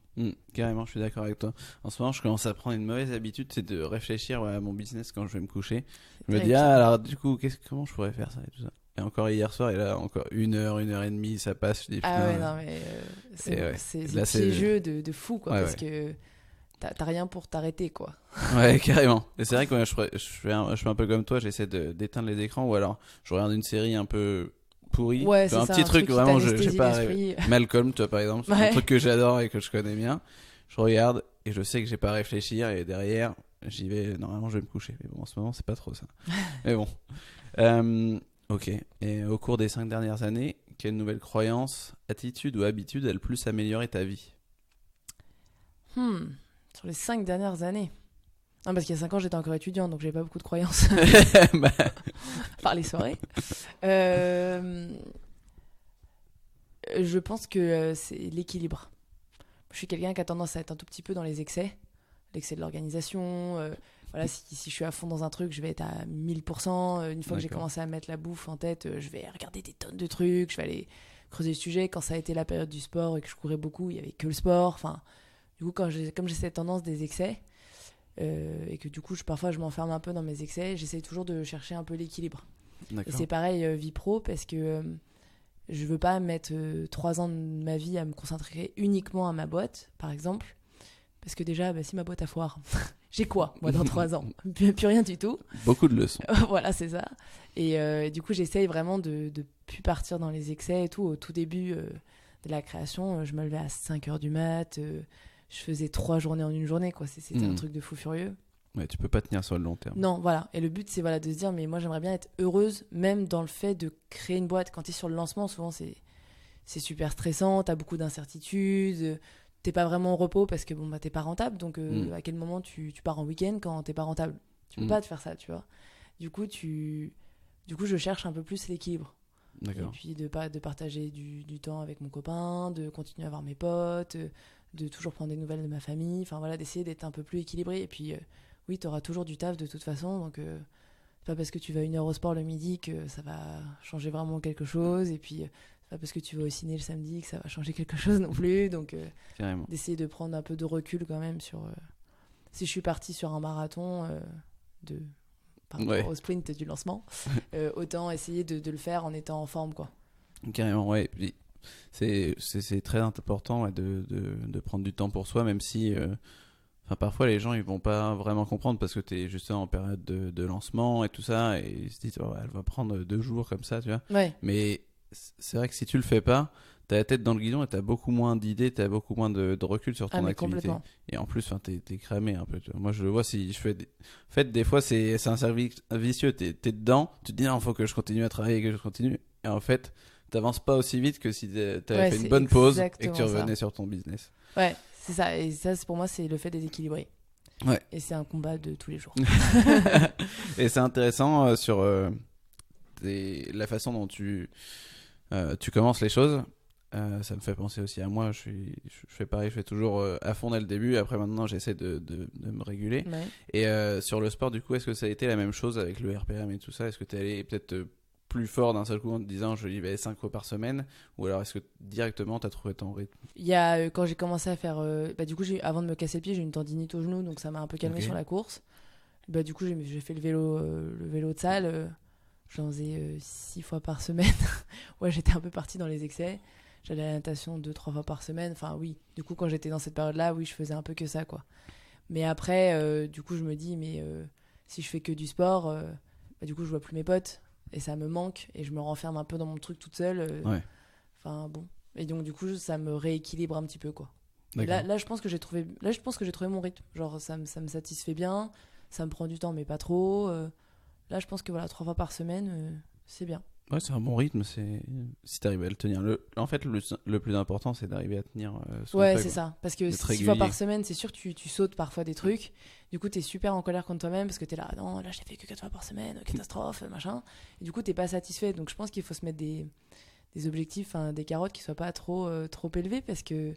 Carrément, je suis d'accord avec toi. En ce moment, je commence à prendre une mauvaise habitude, c'est de réfléchir à mon business quand je vais me coucher. Je me dis alors du coup comment je pourrais faire ça et tout ça. Et encore hier soir, et là encore 1 heure, 1 heure et demie, ça passe. Je dis, non mais c'est piégeux de fou, quoi, parce que t'as rien pour t'arrêter, quoi. Ouais, carrément. Et c'est vrai que je fais un peu comme toi, j'essaie d'éteindre les écrans, ou alors je regarde une série un peu pourrie. Ouais, c'est un ça, petit truc vraiment, je sais pas, l'esprit. Malcolm, toi par exemple, c'est un truc que j'adore et que je connais bien. Je regarde et je sais que j'ai pas à réfléchir, et derrière j'y vais, normalement je vais me coucher. Mais bon, en ce moment c'est pas trop ça. Mais bon. Ok. Et au cours des 5 dernières années, quelle nouvelle croyance, attitude ou habitude a le plus amélioré ta vie? Sur les 5 dernières années. Non, parce qu'il y a 5 ans, j'étais encore étudiante, donc j'avais pas beaucoup de croyances. Bah, Par les soirées. Je pense que c'est l'équilibre. Je suis quelqu'un qui a tendance à être un tout petit peu dans les excès. L'excès de l'organisation. Voilà, si je suis à fond dans un truc, je vais être à 1000%. Une fois que j'ai commencé à mettre la bouffe en tête, je vais regarder des tonnes de trucs, je vais aller creuser le sujet. Quand ça a été la période du sport et que je courais beaucoup, il y avait que le sport. Enfin, du coup, comme j'ai cette tendance des excès, et que du coup, parfois je m'enferme un peu dans mes excès, j'essaie toujours de chercher un peu l'équilibre. d'accord. Et c'est pareil, vie pro, parce que je veux pas mettre 3 ans de ma vie à me concentrer uniquement à ma boîte, par exemple. Parce que déjà, si ma boîte a foire, j'ai quoi, moi, dans 3 ans? Plus rien du tout. Beaucoup de leçons. Voilà, c'est ça. Et du coup, j'essaye vraiment de plus partir dans les excès et tout. Au tout début de la création, je me levais à 5h du mat. Je faisais 3 journées en une journée, quoi. C'était un truc de fou furieux. Ouais, tu peux pas tenir sur le long terme. Non, voilà. Et le but, c'est de se dire, mais moi, j'aimerais bien être heureuse, même dans le fait de créer une boîte. Quand tu es sur le lancement, souvent, c'est super stressant. Tu as beaucoup d'incertitudes. T'es pas vraiment au repos parce que t'es pas rentable. Donc, à quel moment tu pars en week-end quand t'es pas rentable? Tu peux pas te faire ça, tu vois. Du coup, je cherche un peu plus l'équilibre. D'accord. Et puis, de partager du temps avec mon copain, de continuer à voir mes potes, de toujours prendre des nouvelles de ma famille. Enfin, voilà, d'essayer d'être un peu plus équilibré. Et puis, oui, t'auras toujours du taf de toute façon. Donc, c'est pas parce que tu vas 1 heure au sport le midi que ça va changer vraiment quelque chose. Et puis, c'est pas parce que tu vas au ciné le samedi que ça va changer quelque chose non plus. Donc, d'essayer de prendre un peu de recul quand même sur... si je suis partie sur un marathon par rapport au sprint du lancement, autant essayer de le faire en étant en forme, quoi. Carrément, ouais. Puis, c'est très important de prendre du temps pour soi, même si... parfois les gens ils vont pas vraiment comprendre parce que t'es justement en période de lancement et tout ça et ils se disent elle va prendre 2 jours comme ça, tu vois. Ouais. Mais c'est vrai que si tu le fais pas, t'as la tête dans le guidon et t'as beaucoup moins d'idées, t'as beaucoup moins de recul sur ton activité. Et en plus, t'es cramé un peu. Tu vois. Moi, je le vois si je fais en fait, des fois, c'est un cercle vicieux. T'es dedans, tu te dis non, faut que je continue à travailler, que je continue. Et en fait, t'avances pas aussi vite que si t'avais fait une bonne pause et que tu revenais sur ton business. Ouais, c'est ça. Et ça, pour moi, c'est le fait d'être équilibré. Ouais. Et c'est un combat de tous les jours. Et c'est intéressant sur la façon dont tu commences les choses. Ça me fait penser aussi à moi. Je fais pareil, je fais toujours à fond dès le début. Après, maintenant, j'essaie de me réguler. Ouais. Et sur le sport, du coup, est-ce que ça a été la même chose avec le RPM et tout ça? Est-ce que tu es allé peut-être plus fort d'un seul coup en te disant je y vais 5 fois par semaine? Ou alors est-ce que directement tu as trouvé ton rythme? Il y a, quand j'ai commencé à faire. Du coup, avant de me casser le pied, j'ai eu une tendinite au genou, donc ça m'a un peu calmé sur la course. Du coup, j'ai fait le vélo de salle. J'en faisais 6 fois par semaine. Ouais, j'étais un peu partie dans les excès. J'allais à la natation 2-3 fois par semaine. Enfin, oui. Du coup, quand j'étais dans cette période-là, oui, je faisais un peu que ça, quoi. Mais après, du coup, je me dis, si je fais que du sport, du coup, je vois plus mes potes. Et ça me manque. Et je me renferme un peu dans mon truc toute seule. Ouais. Enfin, bon. Et donc, du coup, ça me rééquilibre un petit peu, quoi. Là, je pense que j'ai trouvé mon rythme. Genre, ça me satisfait bien. Ça me prend du temps, mais pas trop. Là, je pense que 3 fois par semaine, c'est bien. Ouais, c'est un bon rythme. Si tu arrives à le tenir. En fait, le plus important, c'est d'arriver à tenir son ouais, truc, c'est ça. Parce que 6 régulier. fois par semaine, c'est sûr que tu sautes parfois des trucs. Du coup, t'es super en colère contre toi-même parce que t'es là, non, là, j'ai fait que 4 fois par semaine, catastrophe, machin. Et du coup, t'es pas satisfait. Donc, je pense qu'il faut se mettre des objectifs, des carottes qui soient pas trop élevés parce que,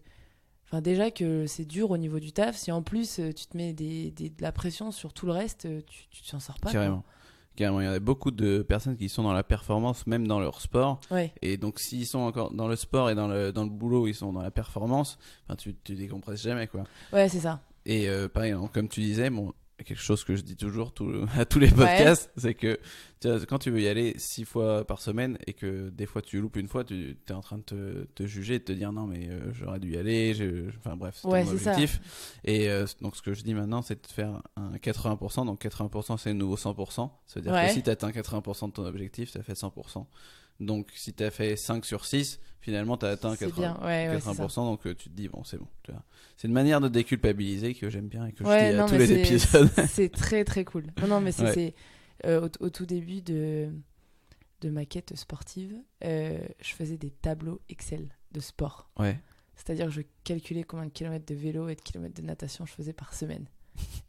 déjà que c'est dur au niveau du taf. Si en plus, tu te mets de la pression sur tout le reste, tu t'en sors pas. Carrément. Quoi. Carrément, il y a beaucoup de personnes qui sont dans la performance, même dans leur sport. Ouais. Et donc, s'ils sont encore dans le sport et dans le boulot, ils sont dans la performance, tu décompresses jamais, quoi. Ouais, c'est ça. Et pareil, comme tu disais, quelque chose que je dis toujours à tous les podcasts, c'est que quand tu veux y aller 6 fois par semaine et que des fois tu loupes une fois, tu es en train de te juger et de te dire non mais j'aurais dû y aller, enfin bref, c'est mon objectif. Ça. Et donc ce que je dis maintenant, c'est de faire un 80%, donc 80% c'est le nouveau 100%, ça veut dire que si tu atteins 80% de ton objectif, tu as fait 100%. Donc si tu as fait 5 sur 6, finalement tu as atteint 80%, donc tu te dis bon c'est bon. Tu vois. C'est une manière de déculpabiliser que j'aime bien et que je dis à tous les épisodes. C'est très très cool. Non mais c'est au tout début de ma quête sportive, je faisais des tableaux Excel de sport. Ouais. C'est-à-dire que je calculais combien de kilomètres de vélo et de kilomètres de natation je faisais par semaine.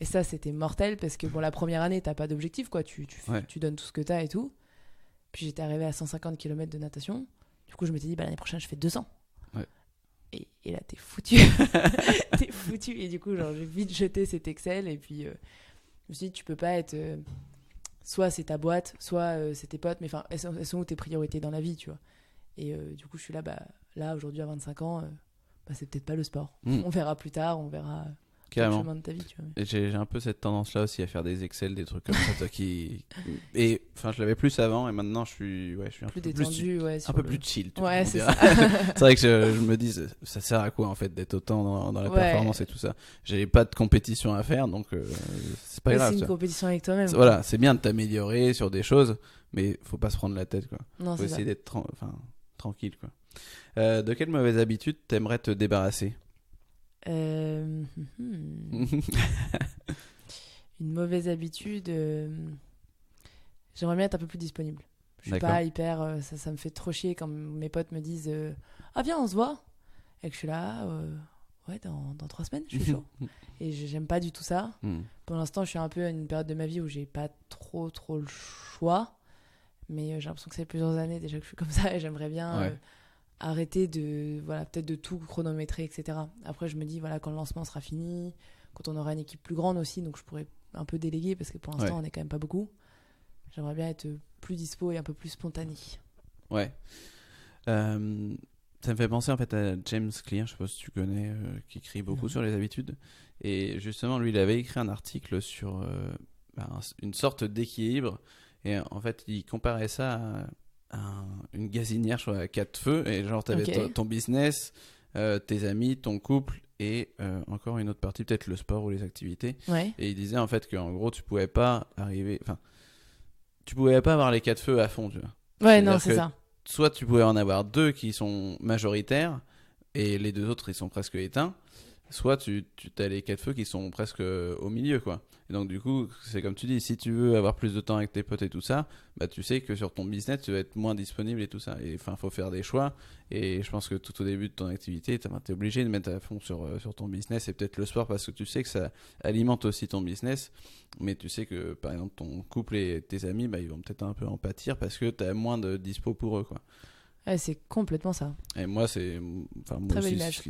Et ça, c'était mortel parce que la première année, t'as pas d'objectif, quoi. Tu donnes tout ce que t'as et tout. Puis j'étais arrivée à 150 km de natation. Du coup, je m'étais dit, l'année prochaine, je fais 200. Ouais. Et là, t'es foutu. T'es foutu. Et du coup, j'ai vite jeté cet Excel. Et puis, je me suis dit, tu peux pas être... soit c'est ta boîte, soit c'est tes potes. Mais enfin, elles sont où tes priorités dans la vie, tu vois. Et du coup, je suis là aujourd'hui, à 25 ans, c'est peut-être pas le sport. On verra plus tard, on verra... Carrément. Le chemin de ta vie, tu vois. J'ai un peu cette tendance-là aussi à faire des Excel, des trucs comme ça, toi, et enfin, je l'avais plus avant, et maintenant je suis un plus peu détendu, un peu plus chill. Ouais, c'est ça. C'est vrai que je me dis, ça sert à quoi en fait d'être autant dans la performance et tout ça. J'ai pas de compétition à faire, donc c'est pas grave. C'est une compétition avec toi-même. Voilà, c'est bien de t'améliorer sur des choses, mais faut pas se prendre la tête, quoi. Non, faut essayer d'être tranquille, quoi. De quelle mauvaise habitude t'aimerais te débarrasser? Une mauvaise habitude, j'aimerais bien être un peu plus disponible. Je suis pas hyper, ça me fait trop chier quand mes potes me disent ah viens on se voit, et que je suis là ouais dans 3 semaines je suis chaud. Et j'aime pas du tout ça. Pour l'instant je suis un peu à une période de ma vie où j'ai pas trop le choix, mais j'ai l'impression que c'est plusieurs années déjà que je suis comme ça, et j'aimerais bien arrêter de peut-être de tout chronométrer, etc. Après je me dis quand le lancement sera fini, quand on aura une équipe plus grande aussi, donc je pourrais un peu déléguer parce que pour l'instant on est quand même pas beaucoup. J'aimerais bien être plus dispo et un peu plus spontané. Ouais. Ça me fait penser en fait à James Clear, je sais pas si tu connais, qui écrit beaucoup sur les habitudes, et justement lui il avait écrit un article sur une sorte d'équilibre, et en fait il comparait ça à une gazinière, je crois, à 4 feux, et genre t'avais ton business, tes amis, ton couple, et encore une autre partie, peut-être le sport ou les activités. Et il disait en fait qu'en gros tu pouvais pas avoir les 4 feux à fond, tu vois. Non, c'est ça. Soit tu pouvais en avoir 2 qui sont majoritaires et les 2 autres ils sont presque éteints, soit tu as les 4 feux qui sont presque au milieu, quoi. Et donc du coup c'est comme tu dis, si tu veux avoir plus de temps avec tes potes et tout ça, tu sais que sur ton business tu vas être moins disponible et tout ça, et enfin faut faire des choix. Et je pense que tout au début de ton activité t'es obligé de mettre à fond sur ton business et peut-être le sport, parce que tu sais que ça alimente aussi ton business, mais tu sais que par exemple ton couple et tes amis ils vont peut-être un peu en pâtir parce que t'as moins de dispo pour eux, quoi. C'est complètement ça. Et moi, c'est. Enfin, moi très aussi, belle image.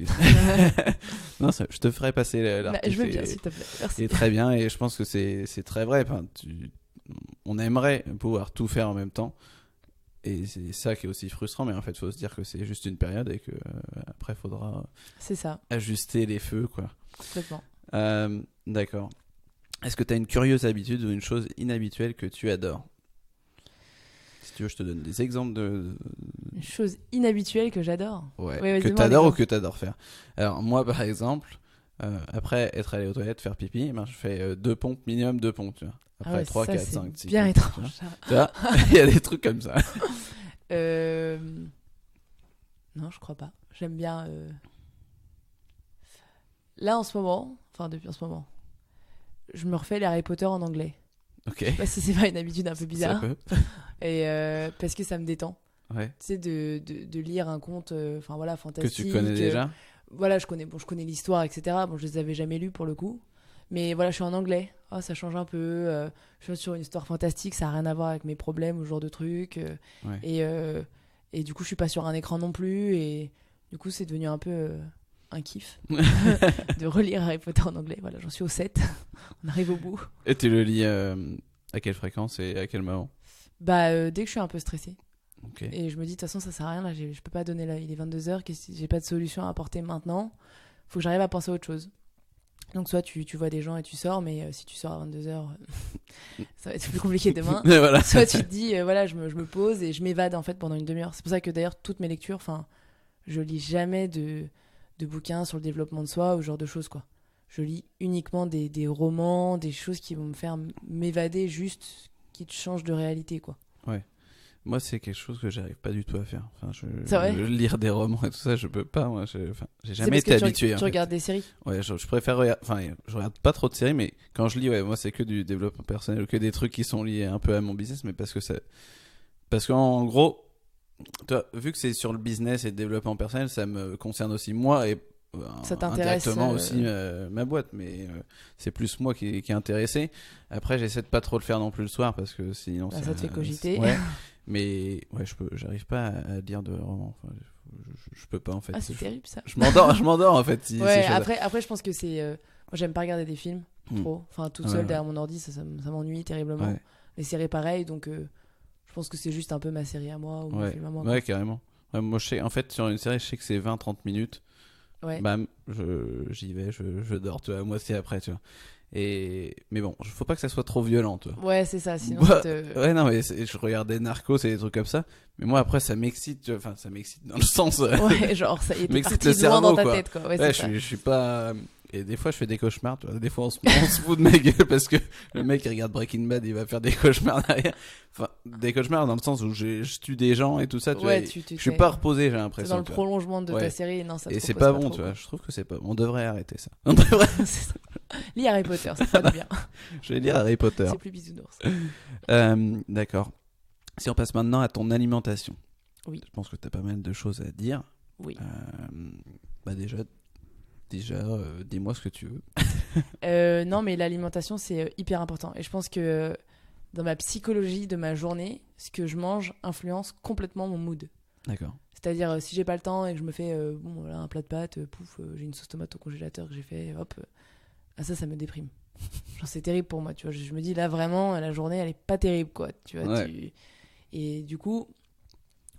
Non, je te ferai passer l'article. Je veux bien, s'il te plaît. Merci. Et très bien, et je pense que c'est très vrai. Enfin, on aimerait pouvoir tout faire en même temps. Et c'est ça qui est aussi frustrant, mais en fait, il faut se dire que c'est juste une période et qu'après, il faudra ajuster les feux, quoi. Complètement. D'accord. Est-ce que tu as une curieuse habitude ou une chose inhabituelle que tu adores ? Si tu veux, je te donne des exemples de... Une chose inhabituelle que j'adore. Ouais, que t'adores ou que t'adores faire. Alors, moi, par exemple, après être allé aux toilettes, faire pipi, je fais 2 pompes, minimum 2 pompes, tu vois. Après 3, 4, 5, 6. Bien étrange. Tu vois, il y a des trucs comme ça. Non, je crois pas. J'aime bien... Là, en ce moment, depuis en ce moment, je me refais les Harry Potter en anglais. Ok. Je sais pas si c'est pas une habitude un peu bizarre. Ça peut. Et parce que ça me détend. Ouais. Tu sais, de lire un conte fantastique. Que tu connais déjà. Je connais l'histoire, etc. Bon, je les avais jamais lus pour le coup. Mais je suis en anglais. Oh, ça change un peu. Je suis sur une histoire fantastique, ça n'a rien à voir avec mes problèmes ou ce genre de trucs. Et du coup, je suis pas sur un écran non plus. Et du coup, c'est devenu un peu un kiff de relire Harry Potter en anglais. Voilà, j'en suis au 7. On arrive au bout. Et tu le lis à quelle fréquence et à quel moment ? Dès que je suis un peu stressée. Okay. Et je me dis, de toute façon, ça sert à rien. Là, je peux pas donner là. Il est 22h. J'ai pas de solution à apporter maintenant. Faut que j'arrive à penser à autre chose. Donc, soit tu vois des gens et tu sors, mais si tu sors à 22h, ça va être plus compliqué demain. Voilà. Soit tu te dis, je me pose et je m'évade en fait pendant une demi-heure. C'est pour ça que d'ailleurs, toutes mes lectures, je lis jamais de bouquins sur le développement de soi ou ce genre de choses, quoi. Je lis uniquement des romans, des choses qui vont me faire m'évader, juste qui te changent de réalité, quoi. Ouais. Moi, c'est quelque chose que j'arrive pas du tout à faire. C'est vrai ? Lire des romans et tout ça, je peux pas. Moi, j'ai jamais été habitué. Tu regardes des séries ? Ouais, je préfère je regarde pas trop de séries, mais quand je lis, moi, c'est que du développement personnel, que des trucs qui sont liés un peu à mon business, mais parce que ça, Parce qu'en gros, toi, vu que c'est sur le business et le développement personnel, ça me concerne aussi moi et Ça t'intéresse indirectement aussi ma boîte, mais c'est plus moi qui est intéressé. Après, j'essaie de pas trop le faire non plus le soir parce que sinon ça te fait cogiter. Ouais, mais ouais, j'arrive pas à lire de romans. Enfin, je peux pas en fait. Ah, c'est terrible ça. Je m'endors en fait. Ouais, après, je pense que c'est. Moi, j'aime pas regarder des films trop. Enfin, toute seule Ouais. derrière mon ordi, ça m'ennuie terriblement. Ouais. Les séries, pareil, donc je pense que c'est juste un peu ma série à moi ou mon Ouais, film à moi. ouais, carrément. Ouais, moi, je sais, en fait, sur une série, je sais que c'est 20-30 minutes. Ouais. Bam, j'y vais, je dors, tu vois, à moitié après, tu vois. Mais bon, faut pas que ça soit trop violent, tu vois. Ouais, c'est ça, sinon Bah, ça te... Ouais, non, mais je regardais Narcos et des trucs comme ça. Mais moi, après, ça m'excite, tu vois. Enfin, ça m'excite dans le sens. Ouais, genre, ça y est, t'es m'excite parti le loin dans cerveau, ta quoi. tête, quoi. Ouais, Ouais, c'est ça. je suis pas. Et des fois, je fais des cauchemars, tu vois. Des fois, on se fout de ma gueule parce que le mec, il regarde Breaking Bad, il va faire des cauchemars derrière. Enfin, des cauchemars dans le sens où je tue des gens et tout ça, tu Ouais, vois. tu Je suis pas reposé, j'ai l'impression. C'est dans le tu vois. prolongement de Ouais. ta série, non, ça te Et c'est repose pas bon, trop, tu vois. quoi. Je trouve que c'est pas bon. On devrait arrêter ça. On devrait. C'est ça. Lis Harry Potter, ça fait du bien. Je vais lire Harry Potter. C'est plus bisounours. D'accord. Si on passe maintenant à ton alimentation. Oui. Je pense que tu as pas mal de choses à dire. Oui. Bah déjà dis-moi ce que tu veux. Non, mais l'alimentation, c'est hyper important. Et je pense que dans ma psychologie de ma journée, ce que je mange influence complètement mon mood. D'accord. C'est-à-dire, si j'ai pas le temps et que je me fais bon, voilà, un plat de pâtes, pouf, j'ai une sauce tomate au congélateur que j'ai fait, hop, ça me déprime. Genre, c'est terrible pour moi, tu vois. Je me dis, là, vraiment, la journée, elle est pas terrible, quoi. Tu vois, Ouais. Et du coup,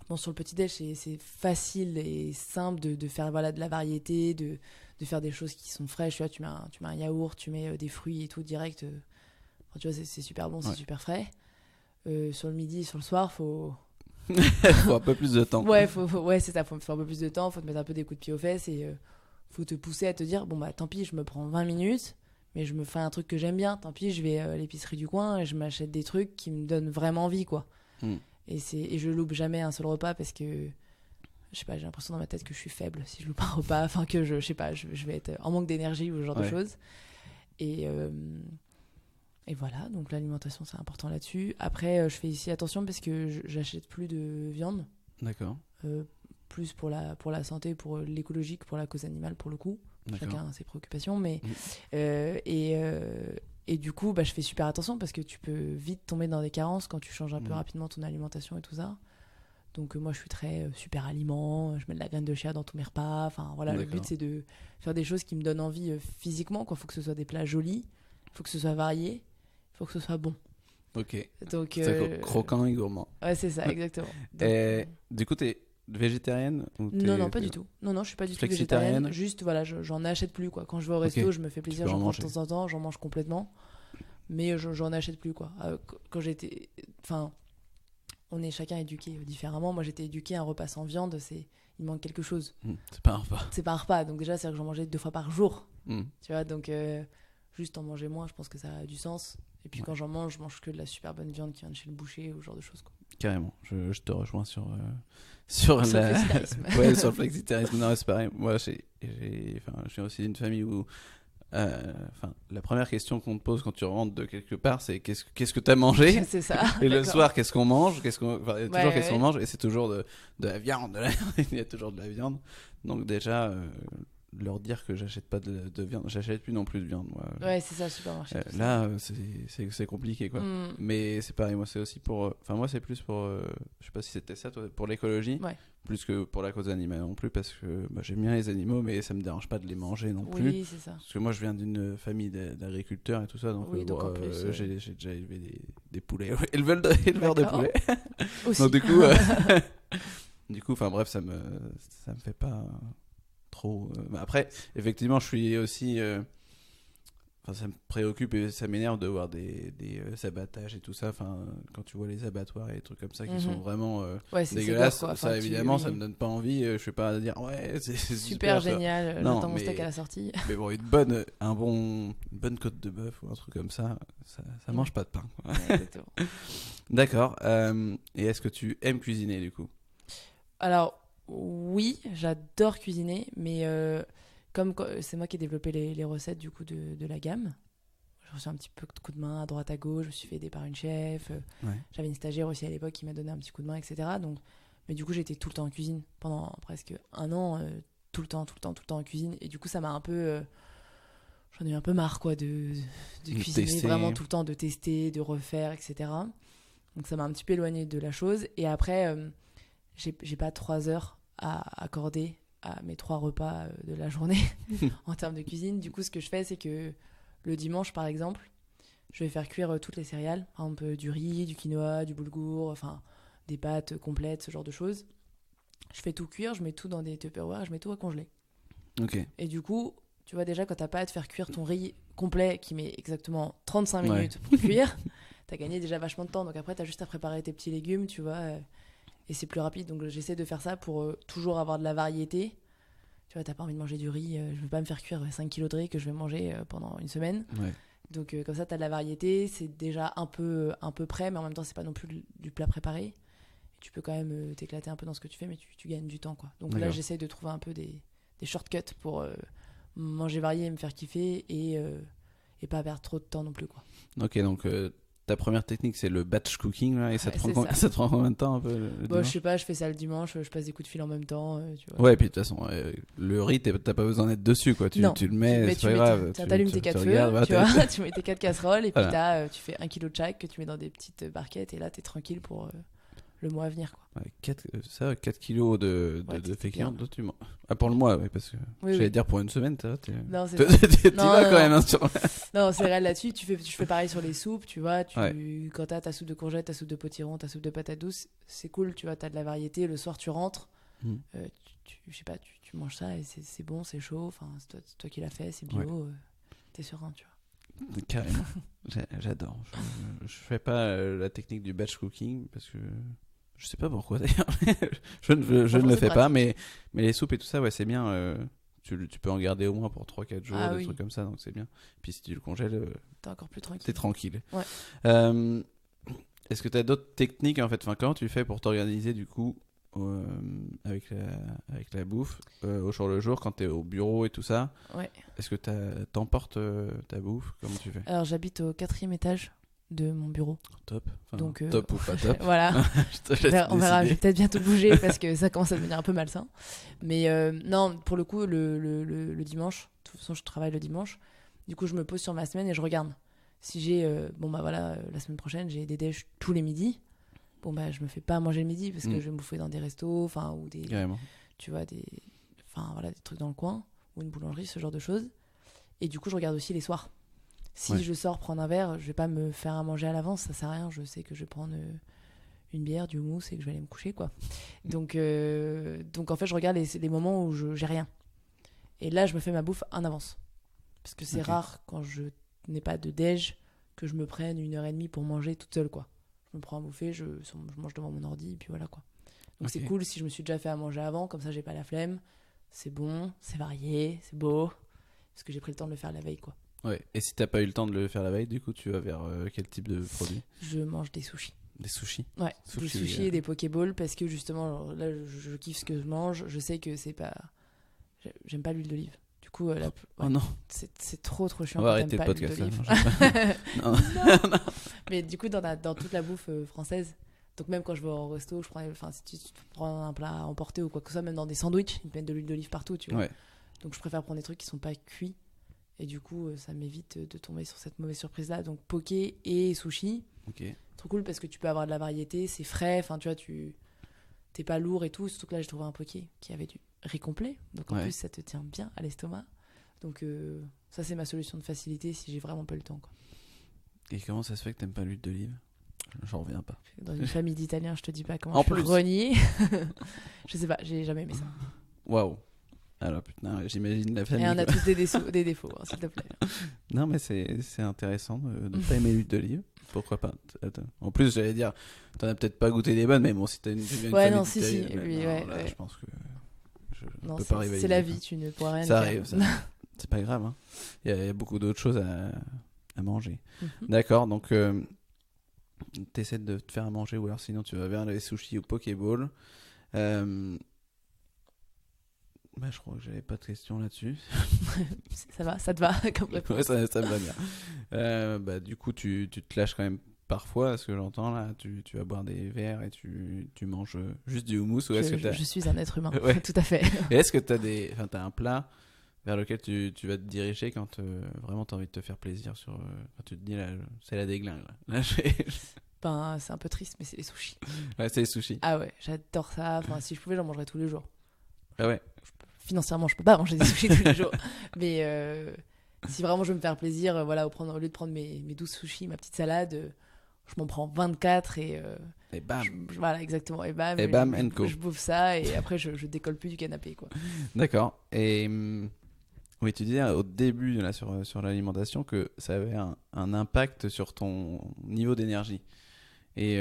bon, sur le petit-déj, c'est facile et simple de faire voilà, de la variété, de faire des choses qui sont fraîches. Tu vois, tu mets un yaourt, tu mets des fruits et tout direct. Enfin, tu vois, c'est super bon, c'est super frais. Sur le midi, sur le soir, faut Faut un peu plus de temps. Ouais, ouais, c'est ça, faut me faire un peu plus de temps, faut te mettre un peu des coups de pied aux fesses et faut te pousser à te dire bon bah tant pis, je me prends 20 minutes, mais je me fais un truc que j'aime bien, tant pis, je vais à l'épicerie du coin et je m'achète des trucs qui me donnent vraiment envie, quoi. Et je loupe jamais un seul repas parce que je sais pas, j'ai l'impression dans ma tête que je suis faible si je loupe un repas, enfin que je sais pas, je vais être en manque d'énergie ou ce genre de choses. Et voilà, donc l'alimentation c'est important là-dessus. Après, je fais ici attention parce que j'achète plus de viande. D'accord. Plus pour la santé, pour l'écologique, pour la cause animale pour le coup. D'accord. Chacun a ses préoccupations. Mais, et du coup, bah, je fais super attention parce que tu peux vite tomber dans des carences quand tu changes un peu rapidement ton alimentation et tout ça. Donc moi je suis très super aliment, je mets de la graine de chia dans tous mes repas. Enfin voilà, le but c'est de faire des choses qui me donnent envie physiquement. Il faut que ce soit des plats jolis, il faut que ce soit varié, il faut que ce soit bon. Ok. Donc, c'est croquant et gourmand. Ouais, c'est ça, exactement. Donc, Et du coup, t'es végétarienne ou non, pas du tout. Non, je suis pas du tout végétarienne. Juste, voilà, j'en achète plus, quoi. Quand je vais au resto, je me fais plaisir, j'en mange de temps en temps, j'en mange complètement. Mais j'en achète plus, quoi. Quand j'étais... Enfin, on est chacun éduqué différemment. Moi, j'étais éduquée, un repas sans viande, il manque quelque chose. C'est pas un repas. C'est pas un repas. Donc déjà, c'est que j'en mangeais 2 fois par jour. Tu vois, donc juste en manger moins, je pense que ça a du sens. Et puis quand je mange que de la super bonne viande qui vient de chez le boucher ou ce genre de choses, quoi. Carrément, je te rejoins sur le flexitarisme. Ouais, sur le flexitarisme. Non, c'est pareil. Moi, je suis aussi d'une famille où la première question qu'on te pose quand tu rentres de quelque part, c'est qu'est-ce que t'as mangé. C'est ça. Et le soir, qu'est-ce qu'on mange, qu'est-ce qu'on mange, et c'est toujours de la viande. Il y a toujours de la viande. Donc déjà, leur dire que j'achète pas de viande, j'achète plus non plus de viande, moi. Ouais, c'est ça, supermarché. Là, c'est compliqué, quoi. Mais c'est pareil, moi c'est aussi pour, moi c'est plus pour, je sais pas si c'était ça, toi, pour l'écologie, plus que pour la cause animale non plus, parce que j'aime bien les animaux, mais ça me dérange pas de les manger non plus. Oui, c'est ça. Parce que moi je viens d'une famille d'agriculteurs et tout ça, donc, donc en plus, j'ai déjà élevé des poulets, éleveur de poulets. Aussi. Donc du coup, enfin bref, ça me fait pas trop. Après, effectivement, je suis aussi. Ça me préoccupe et ça m'énerve de voir des abattages et tout ça. Enfin, quand tu vois les abattoirs et des trucs comme ça qui sont vraiment dégueulasses, ça évidemment, ça me donne pas envie. Je vais pas dire ouais, c'est super génial. Non, j'attends mon steak à la sortie. Mais bon, une bonne côte de bœuf ou un truc comme ça mange pas de pain, quoi. Ouais, exactement. D'accord. Et est-ce que tu aimes cuisiner du coup? Alors oui, j'adore cuisiner, mais comme c'est moi qui ai développé les recettes du coup de la gamme, J'ai reçu un petit peu de coup de main à droite à gauche, je me suis fait aider par une chef. J'avais une stagiaire aussi à l'époque qui m'a donné un petit coup de main, etc. Donc, mais du coup, j'étais tout le temps en cuisine pendant presque un an, tout le temps en cuisine. Et du coup, ça m'a un peu... j'en ai eu un peu marre, quoi, de cuisiner tester. vraiment tout le temps, de tester, de refaire, etc. Donc, ça m'a un petit peu éloignée de la chose. Et après, j'ai pas 3 heures à accorder à mes 3 repas de la journée en termes de cuisine. Du coup, ce que je fais, c'est que le dimanche, par exemple, je vais faire cuire toutes les céréales. Par exemple, du riz, du quinoa, du boulgour, enfin, des pâtes complètes, ce genre de choses. Je fais tout cuire, je mets tout dans des Tupperware, je mets tout à congeler. Ok. Et du coup, tu vois déjà, quand t'as pas à te faire cuire ton riz complet qui met exactement 35 minutes pour cuire, t'as gagné déjà vachement de temps. Donc après, t'as juste à préparer tes petits légumes, tu vois, et c'est plus rapide. Donc j'essaie de faire ça pour toujours avoir de la variété. Tu vois, t'as pas envie de manger du riz, je vais pas me faire cuire 5 kilos de riz que je vais manger pendant une semaine. Donc comme ça, t'as de la variété, c'est déjà un peu prêt, mais en même temps, c'est pas non plus du plat préparé. Et tu peux quand même t'éclater un peu dans ce que tu fais, mais tu gagnes du temps, quoi. Donc là, j'essaie de trouver un peu des shortcuts pour manger varié et me faire kiffer et pas perdre trop de temps non plus, quoi. Ok, donc ta première technique, c'est le batch cooking, là, et ça te prend combien de temps un peu le dimanche ? Je sais pas, je fais ça le dimanche, je passe des coups de fil en même temps. Tu vois. Ouais, et puis de toute façon, le riz, t'as pas besoin d'être dessus, quoi. Tu le mets, c'est pas grave. T'allumes tes 4 feux, tu vois, tu mets tes 4 casseroles, et puis tu fais 1 kilo de chaque que tu mets dans des petites barquettes, et là, t'es tranquille pour le mois à venir, quoi. 4 kilos de féculents, tu manges. Ah, pour le mois, oui, parce que j'allais dire pour une semaine, t'es non, c'est t'y vas quand même. Hein, non, c'est réel là-dessus. Tu fais pareil sur les soupes, tu vois. Quand t'as ta soupe de courgettes, ta soupe de potiron, ta soupe de patates douces, c'est cool, tu vois, t'as de la variété. Le soir, tu rentres, je sais pas, tu manges ça et c'est bon, c'est chaud. Enfin, c'est toi qui l'as fait, c'est bio, t'es serein, tu vois. Carrément. J'adore. Je fais pas la technique du batch cooking parce que je sais pas pourquoi d'ailleurs. je ne le fais pas, mais les soupes et tout ça, ouais, c'est bien. Tu peux en garder au moins pour 3-4 jours, des trucs comme ça, donc c'est bien. Puis si tu le congèles, t'es encore plus tranquille. T'es tranquille. Ouais. Est-ce que tu as d'autres techniques en fait, comment tu fais pour t'organiser du coup avec la bouffe au jour le jour quand tu es au bureau et tout ça? Ouais. Est-ce que t'emportes ta bouffe? Comment tu fais? Alors j'habite au 4e étage de mon bureau. Top. Enfin, donc, top ou pas top. Voilà. On verra, je vais peut-être bientôt bouger parce que ça commence à devenir un peu malsain. Mais non, pour le coup, le dimanche, de toute façon, je travaille le dimanche. Du coup, je me pose sur ma semaine et je regarde. Si j'ai, la semaine prochaine, j'ai des déj tous les midis. Bon, bah, je me fais pas manger le midi parce que je vais me bouffer dans des restos, enfin, ou des. Carrément. Tu vois, des trucs dans le coin, ou une boulangerie, ce genre de choses. Et du coup, je regarde aussi les soirs. Si je sors prendre un verre, je vais pas me faire à manger à l'avance, ça sert à rien. Je sais que je vais prendre une bière, du houmous et que je vais aller me coucher, quoi. Donc en fait, je regarde les moments où j'ai rien. Et là, je me fais ma bouffe en avance. Parce que c'est rare, quand je n'ai pas de déj, que je me prenne 1h30 pour manger toute seule, quoi. Je me prends à bouffer, je mange devant mon ordi, et puis voilà, quoi. Donc c'est cool si je me suis déjà fait à manger avant, comme ça j'ai pas la flemme. C'est bon, c'est varié, c'est beau. Parce que j'ai pris le temps de le faire la veille, quoi. Ouais. Et si t'as pas eu le temps de le faire la veille, du coup, tu vas vers quel type de produit? Je mange des sushis. Des sushis? Ouais, des sushis et des pokéballs parce que justement, là, je kiffe ce que je mange. Je sais que c'est pas. J'aime pas l'huile d'olive. Du coup, oh non. C'est trop chiant. On va arrêter le podcast. Non. Mais du coup, dans toute la bouffe française, donc même quand je vais au resto, si tu prends un plat à emporter ou quoi que ce soit, même dans des sandwichs, ils mettent de l'huile d'olive partout, tu vois. Ouais. Donc je préfère prendre des trucs qui sont pas cuits. Et du coup, ça m'évite de tomber sur cette mauvaise surprise-là. Donc, poké et sushi. Trop cool parce que tu peux avoir de la variété, c'est frais. Enfin, tu vois, t'es pas lourd et tout. Surtout que là, j'ai trouvé un poké qui avait du riz complet. Donc, en plus, ça te tient bien à l'estomac. Donc, ça, c'est ma solution de facilité si j'ai vraiment pas le temps, quoi. Et comment ça se fait que t'aimes pas l'huile d'olive? J'en reviens pas. Dans une famille d'Italiens, je te dis pas comment je peux renier. Je sais pas, j'ai jamais aimé ça. Waouh. Alors putain, j'imagine la famille. Et on a tous des défauts, hein, s'il te plaît. Non, mais c'est intéressant de ne pas aimer l'huile d'olive. Pourquoi pas? En plus, j'allais dire, t'en as peut-être pas goûté des bonnes, mais bon, si t'as une famille non, si. Je pense que je ne peux pas rivaliser. C'est la vie, tu ne pourras rien ça faire. Arrive, ça. C'est pas grave. Hein. Il y a beaucoup d'autres choses à manger. D'accord, donc t'essaies de te faire à manger, ou alors sinon tu vas vers les sushis ou Pokéball. Bah, je crois que j'avais pas de questions là-dessus. Ça va, ça te va comme réponse? Ouais, ça me va bien. Bah, du coup, tu te lâches quand même parfois, à ce que j'entends là. Tu vas boire des verres et tu manges juste du houmous, ou est-ce que Je suis un être humain, Ouais. tout à fait. Et est-ce que t'as un plat vers lequel tu vas te diriger quand vraiment t'as envie de te faire plaisir quand tu te dis là, c'est la déglingue là. Là, Ben, c'est un peu triste, mais c'est les sushis. Ouais, c'est les sushis. Ah ouais, j'adore ça. Enfin, si je pouvais, j'en mangerais tous les jours. Ah ouais. Financièrement, je peux pas manger des sushis tous les jours. Mais si vraiment je veux me faire plaisir, voilà, au lieu de prendre mes 12 sushis, ma petite salade, je m'en prends 24 et bam. voilà, exactement. Et bam, And go. je bouffe ça et après je décolle plus du canapé, quoi. D'accord. Et oui, tu disais au début là, sur l'alimentation que ça avait un impact sur ton niveau d'énergie. Et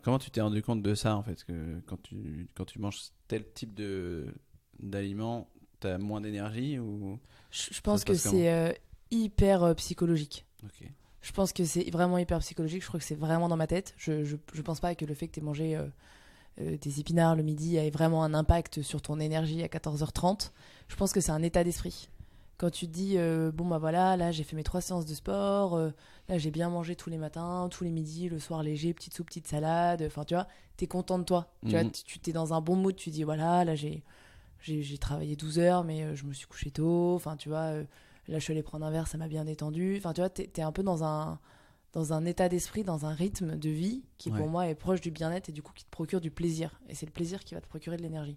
comment tu t'es rendu compte de ça en fait, que quand tu manges tel type d'aliments, t'as moins d'énergie ou Je pense que c'est hyper psychologique. Ok. Je pense que c'est vraiment hyper psychologique. Je crois que c'est vraiment dans ma tête. Je pense pas que le fait que tu aies mangé des épinards le midi ait vraiment un impact sur ton énergie à 14h30. Je pense que c'est un état d'esprit. Quand tu te dis, bon bah voilà, là j'ai fait mes 3 séances de sport, là j'ai bien mangé tous les matins, tous les midis, le soir léger, petite soupe, petite salade, enfin tu vois, t'es content de toi. Tu vois, tu t'es dans un bon mood, tu dis voilà, là j'ai travaillé 12 heures, mais je me suis couché tôt, enfin tu vois, là je suis allé prendre un verre, ça m'a bien détendu. Enfin tu vois, t'es un peu dans un état d'esprit, dans un rythme de vie qui pour moi est proche du bien-être et du coup qui te procure du plaisir. Et c'est le plaisir qui va te procurer de l'énergie.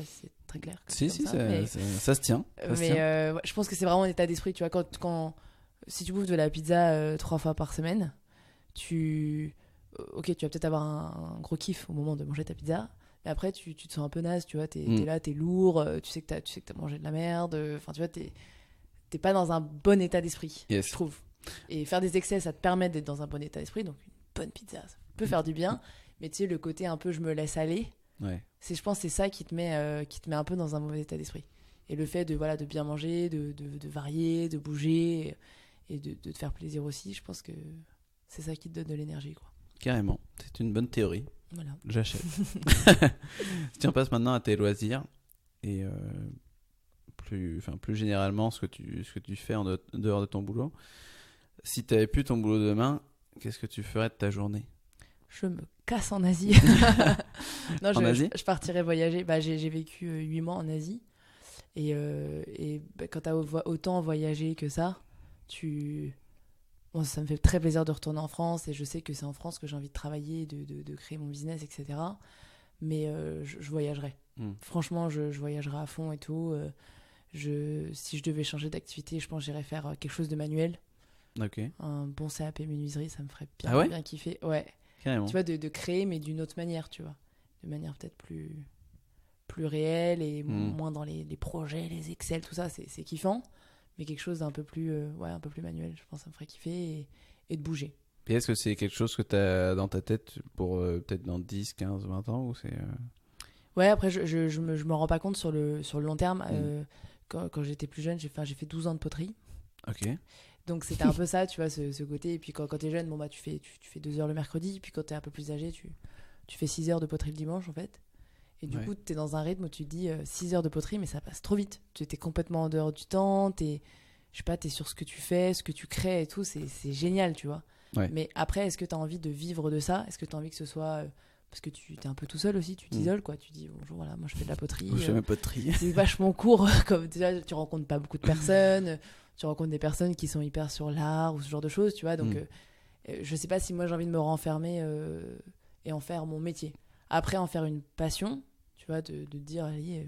C'est très clair. Si, ça se tient. Je pense que c'est vraiment un état d'esprit. Tu vois, si tu bouffes de la pizza 3 fois par semaine, tu vas peut-être avoir un gros kiff au moment de manger ta pizza, mais après tu te sens un peu naze. Tu vois, t'es là, t'es lourd, tu sais que t'as mangé de la merde. Enfin, tu vois, t'es pas dans un bon état d'esprit, je trouve. Et faire des excès, ça te permet d'être dans un bon état d'esprit. Donc une bonne pizza, ça peut faire du bien. Mais tu sais, le côté un peu je me laisse aller. Ouais. Je pense que c'est ça qui te met un peu dans un mauvais état d'esprit. Et le fait de bien manger, de varier, de bouger et de te faire plaisir aussi, je pense que c'est ça qui te donne de l'énergie, quoi. Carrément, c'est une bonne théorie. Voilà. J'achète. Si on passe maintenant à tes loisirs et plus généralement ce que tu fais en dehors de ton boulot. Si tu n'avais plus ton boulot demain, qu'est-ce que tu ferais de ta journée ? Je me casse en Asie. Non, je partirais voyager. Bah, j'ai vécu 8 mois en Asie. Et quand tu as autant voyagé que ça, ça me fait très plaisir de retourner en France. Et je sais que c'est en France que j'ai envie de travailler, de créer mon business, etc. Mais je voyagerai. Franchement, je voyagerai à fond et tout. Si je devais changer d'activité, je pense que j'irais faire quelque chose de manuel. Okay. Un bon CAP menuiserie, ça me ferait bien kiffer. Ouais. Carrément. Tu vois, de créer, mais d'une autre manière, tu vois. De manière peut-être plus réelle et moins dans les projets, les Excel, tout ça, c'est kiffant. Mais quelque chose d'un peu plus, un peu plus manuel, je pense que ça me ferait kiffer et de bouger. Et est-ce que c'est quelque chose que tu as dans ta tête pour peut-être dans 10, 15, 20 ans ou c'est Ouais, après, je me rends pas compte sur le long terme. Quand j'étais plus jeune, j'ai fait 12 ans de poterie. Ok. Donc c'était un peu ça, tu vois, ce côté. Et puis quand t'es jeune, bon, bah, tu fais 2 heures le mercredi. Puis quand t'es un peu plus âgé, tu fais 6 heures de poterie le dimanche, en fait. Et du coup, t'es dans un rythme où tu te dis 6 heures de poterie, mais ça passe trop vite. Tu étais complètement en dehors du temps. T'es sur ce que tu fais, ce que tu crées et tout. C'est génial, tu vois. Ouais. Mais après, est-ce que t'as envie de vivre de ça ? Est-ce que t'as envie que ce soit... parce que tu es un peu tout seul aussi, tu t'isoles, quoi. Tu dis, bonjour, voilà, moi je fais de la poterie. Je fais ma poterie. C'est vachement court. Comme, déjà, tu rencontres pas beaucoup de personnes. Tu rencontres des personnes qui sont hyper sur l'art ou ce genre de choses, tu vois. Donc, je sais pas si moi j'ai envie de me renfermer et en faire mon métier. Après, en faire une passion, tu vois, de dire, allez,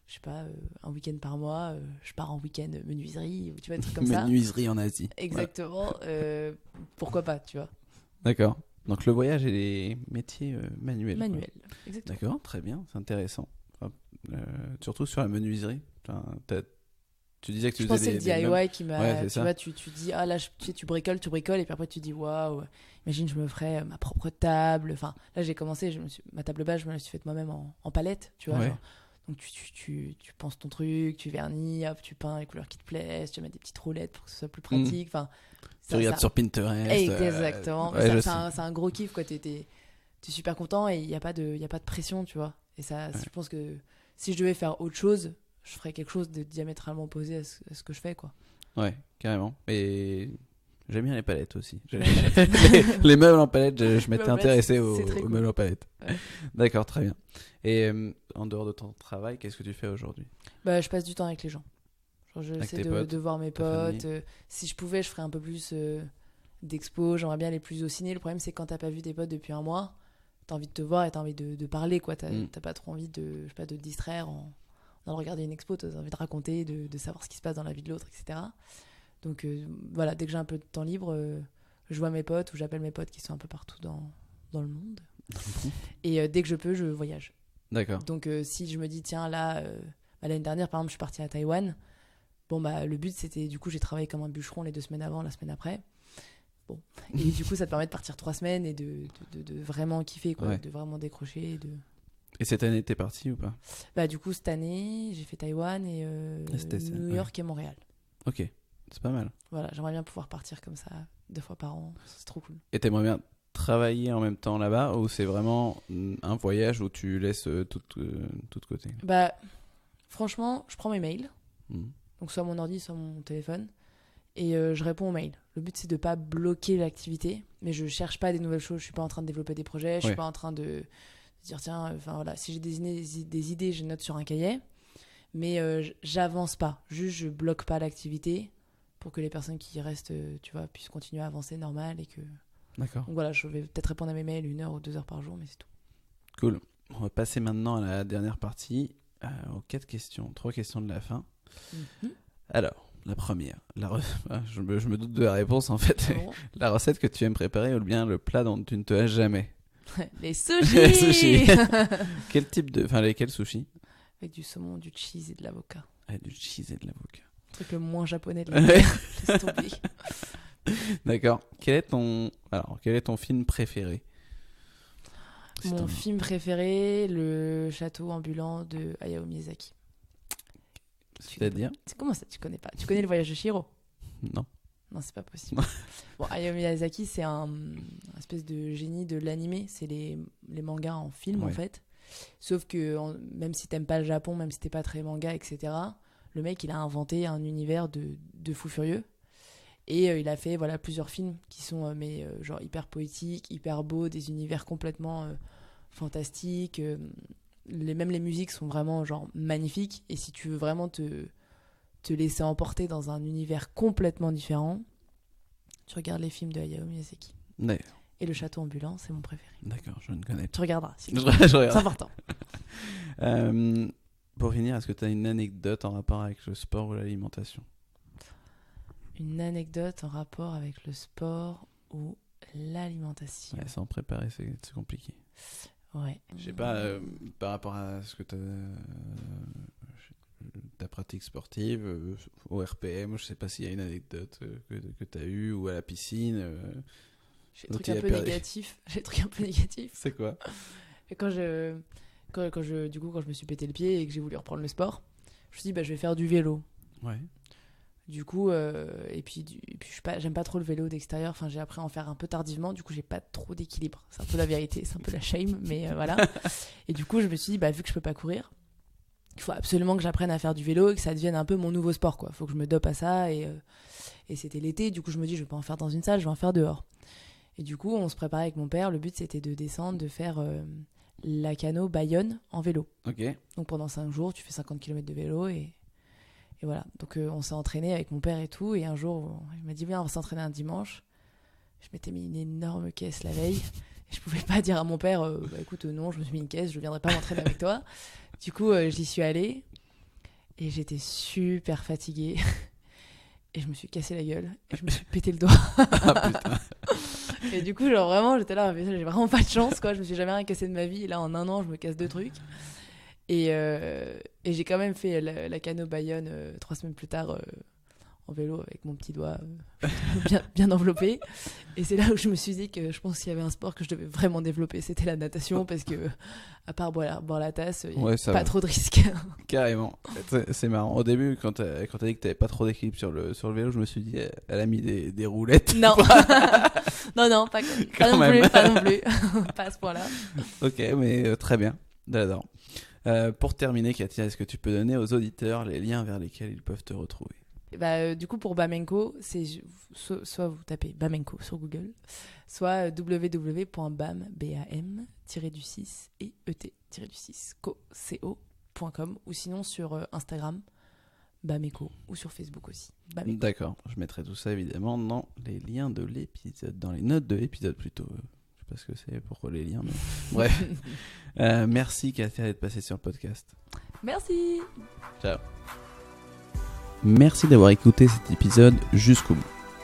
je sais pas, un week-end par mois, je pars en week-end menuiserie, ou tu vois, des trucs comme ça. Menuiserie en Asie. Exactement. Voilà. Pourquoi pas, tu vois. D'accord. Donc le voyage et les métiers manuels. Manuels, exactement. D'accord, très bien, c'est intéressant. Surtout sur la menuiserie. Tu disais que tu faisais des... Je pense que c'est le DIY qui m'a... Ouais, tu vois, tu dis, ah là, tu bricoles, et puis après tu dis, waouh, imagine, je me ferais ma propre table. Enfin, là, j'ai commencé, ma table basse, je me la suis faite moi-même en palette, tu vois. Ouais. Genre, donc tu penses ton truc, tu vernis, hop, tu peins les couleurs qui te plaisent, tu mets des petites roulettes pour que ce soit plus pratique. Enfin, tu regardes sur Pinterest. Exactement. Ouais, c'est un gros kiff, quoi. T'es super content et il n'y a pas de pression, tu vois. Et ça, je pense que si je devais faire autre chose, je ferais quelque chose de diamétralement opposé à ce que je fais, quoi. Ouais, carrément. Et j'aime bien les palettes aussi. Les meubles en palette, je m'étais intéressé aux meubles en palette. Ouais. D'accord, très bien. Et en dehors de ton travail, qu'est-ce que tu fais aujourd'hui ? Je passe du temps avec les gens. J'essaie de voir mes potes. Si je pouvais, je ferais un peu plus d'expo. J'aimerais bien aller plus au ciné. Le problème, c'est que quand t'as pas vu tes potes depuis un mois, t'as envie de te voir et t'as envie de parler, quoi. T'as pas trop envie de te distraire en allant regarder une expo. T'as envie de raconter, de savoir ce qui se passe dans la vie de l'autre, etc. Donc voilà, dès que j'ai un peu de temps libre, je vois mes potes ou j'appelle mes potes qui sont un peu partout dans le monde. Et dès que je peux, je voyage. D'accord. Donc si je me dis, tiens, là, l'année dernière, par exemple, je suis partie à Taïwan. Bon, le but, c'était, du coup, j'ai travaillé comme un bûcheron les 2 semaines avant, la semaine après. Bon. Et du coup, ça te permet de partir 3 semaines et de vraiment kiffer, quoi, de vraiment décrocher. Et cette année, t'es partie ou pas ? Du coup, cette année, j'ai fait Taïwan et New York et Montréal. Ok, c'est pas mal. Voilà, j'aimerais bien pouvoir partir comme ça 2 fois par an, c'est trop cool. Et t'aimerais bien travailler en même temps là-bas ou c'est vraiment un voyage où tu laisses tout de côté ? Franchement, je prends mes mails. Donc soit mon ordi, soit mon téléphone. Et je réponds aux mails. Le but, c'est de pas bloquer l'activité. Mais je cherche pas des nouvelles choses. Je suis pas en train de développer des projets. Je suis pas en train de dire, tiens, voilà, si j'ai des idées, je note sur un cahier. Mais j'avance pas. Juste, je bloque pas l'activité pour que les personnes qui restent, tu vois, puissent continuer à avancer normal et que... D'accord. Donc voilà, je vais peut-être répondre à mes mails 1 heure ou 2 heures par jour, mais c'est tout. Cool. On va passer maintenant à la dernière partie, aux 3 questions de la fin. Alors, la première, je me doute de la réponse en fait. Bon. La recette que tu aimes préparer ou bien le plat dont tu ne te lasses jamais. Les sushis. Quel type lesquels sushis ? Avec du saumon, du cheese et de l'avocat. Du cheese et de l'avocat. Le truc le moins japonais de la laisse tomber. D'accord. Quel est ton film préféré ? Mon film préféré, Le château ambulant de Hayao Miyazaki. C'est-à-dire ? Comment ça, tu connais pas ? Tu connais Le voyage de Chihiro ? Non. Non, c'est pas possible. Bon, Hayao Miyazaki, c'est un espèce de génie de l'animé. C'est les mangas en film, en fait. Sauf que même si t'aimes pas le Japon, même si t'es pas très manga, etc., le mec, il a inventé un univers de fou furieux. Et il a fait plusieurs films qui sont genre hyper poétiques, hyper beaux, des univers complètement fantastiques. Même les musiques sont vraiment genre magnifiques. Et si tu veux vraiment te laisser emporter dans un univers complètement différent, tu regardes les films de Hayao Miyazaki. D'accord. Et Le château ambulant, c'est mon préféré. D'accord, je ne connais pas. Tu regarderas. Je regarde. C'est important. Pour finir, est-ce que tu as une anecdote en rapport avec le sport ou l'alimentation ? Une anecdote en rapport avec le sport ou l'alimentation. Ouais, sans préparer, c'est compliqué. Ouais. Je sais pas, par rapport à ce que ta pratique sportive, au RPM, je sais pas s'il y a une anecdote que tu as eue, ou à la piscine. J'ai des trucs un peu négatifs. C'est quoi ? Et quand je me suis pété le pied et que j'ai voulu reprendre le sport, je me suis dit, je vais faire du vélo. Ouais. Du coup, et puis j'aime pas trop le vélo d'extérieur. Enfin, j'ai appris à en faire un peu tardivement. Du coup, j'ai pas trop d'équilibre. C'est un peu la vérité, c'est un peu la shame, mais voilà. Et du coup, je me suis dit, vu que je peux pas courir, il faut absolument que j'apprenne à faire du vélo et que ça devienne un peu mon nouveau sport, quoi. Faut que je me dope à ça. Et c'était l'été. Du coup, je me dis, je vais pas en faire dans une salle, je vais en faire dehors. Et du coup, on se préparait avec mon père. Le but, c'était de descendre, de faire Lacanau, Bayonne en vélo. Ok. Donc pendant 5 jours, tu fais 50 km de vélo et voilà. Donc on s'est entraîné avec mon père et tout. Et un jour, il m'a dit, viens, on va s'entraîner un dimanche. Je m'étais mis une énorme caisse la veille. Et je pouvais pas dire à mon père, écoute, non, je me suis mis une caisse, je viendrai pas m'entraîner avec toi. Du coup, j'y suis allée. Et j'étais super fatiguée. Et je me suis cassé la gueule. Et je me suis pété le doigt. Ah putain. Et du coup, genre vraiment, j'étais là, j'ai vraiment pas de chance, quoi. Je me suis jamais rien cassé de ma vie. Et là, en 1 an, je me casse 2 trucs. Et j'ai quand même fait Lacanau Bayonne 3 semaines plus tard en vélo avec mon petit doigt bien enveloppé. Et c'est là où je me suis dit que je pense qu'il y avait un sport que je devais vraiment développer, c'était la natation, parce que à part boire la tasse, il n'y a pas trop de risques. Carrément. C'est marrant. Au début, quand t'as dit que t'avais pas trop d'équilibre sur le vélo, je me suis dit, elle a mis des roulettes. Non. non, pas non plus. Pas à ce point-là. Ok, mais très bien. J'adore. Pour terminer, Katia, est-ce que tu peux donner aux auditeurs les liens vers lesquels ils peuvent te retrouver? Du coup, pour Bamenco, c'est soit vous tapez Bamenco sur Google, soit www.bam-et-et-co.com, ou sinon sur Instagram, Bamenco, ou sur Facebook aussi. Bamenco. D'accord, je mettrai tout ça évidemment dans les liens de l'épisode, dans les notes de l'épisode plutôt. Je sais pas ce que c'est, pourquoi les liens, mais bref. Merci Katia d'être passée sur le podcast. Merci. Ciao. Merci d'avoir écouté cet épisode jusqu'au bout.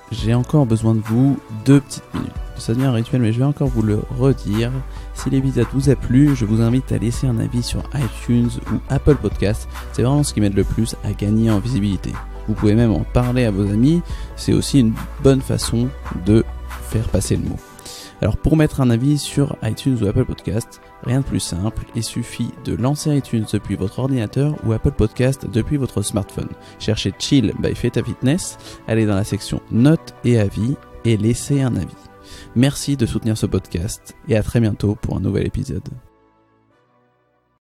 J'ai encore besoin de vous 2 petites minutes. Ça devient un rituel, mais je vais encore vous le redire. Si l'épisode vous a plu, je vous invite à laisser un avis sur iTunes ou Apple Podcast. C'est vraiment ce qui m'aide le plus à gagner en visibilité. Vous pouvez même en parler à vos amis. C'est aussi une bonne façon de faire passer le mot. Alors pour mettre un avis sur iTunes ou Apple Podcast, rien de plus simple, il suffit de lancer iTunes depuis votre ordinateur ou Apple Podcast depuis votre smartphone. Cherchez Chill by Feta Fitness, allez dans la section Notes et avis et laissez un avis. Merci de soutenir ce podcast et à très bientôt pour un nouvel épisode.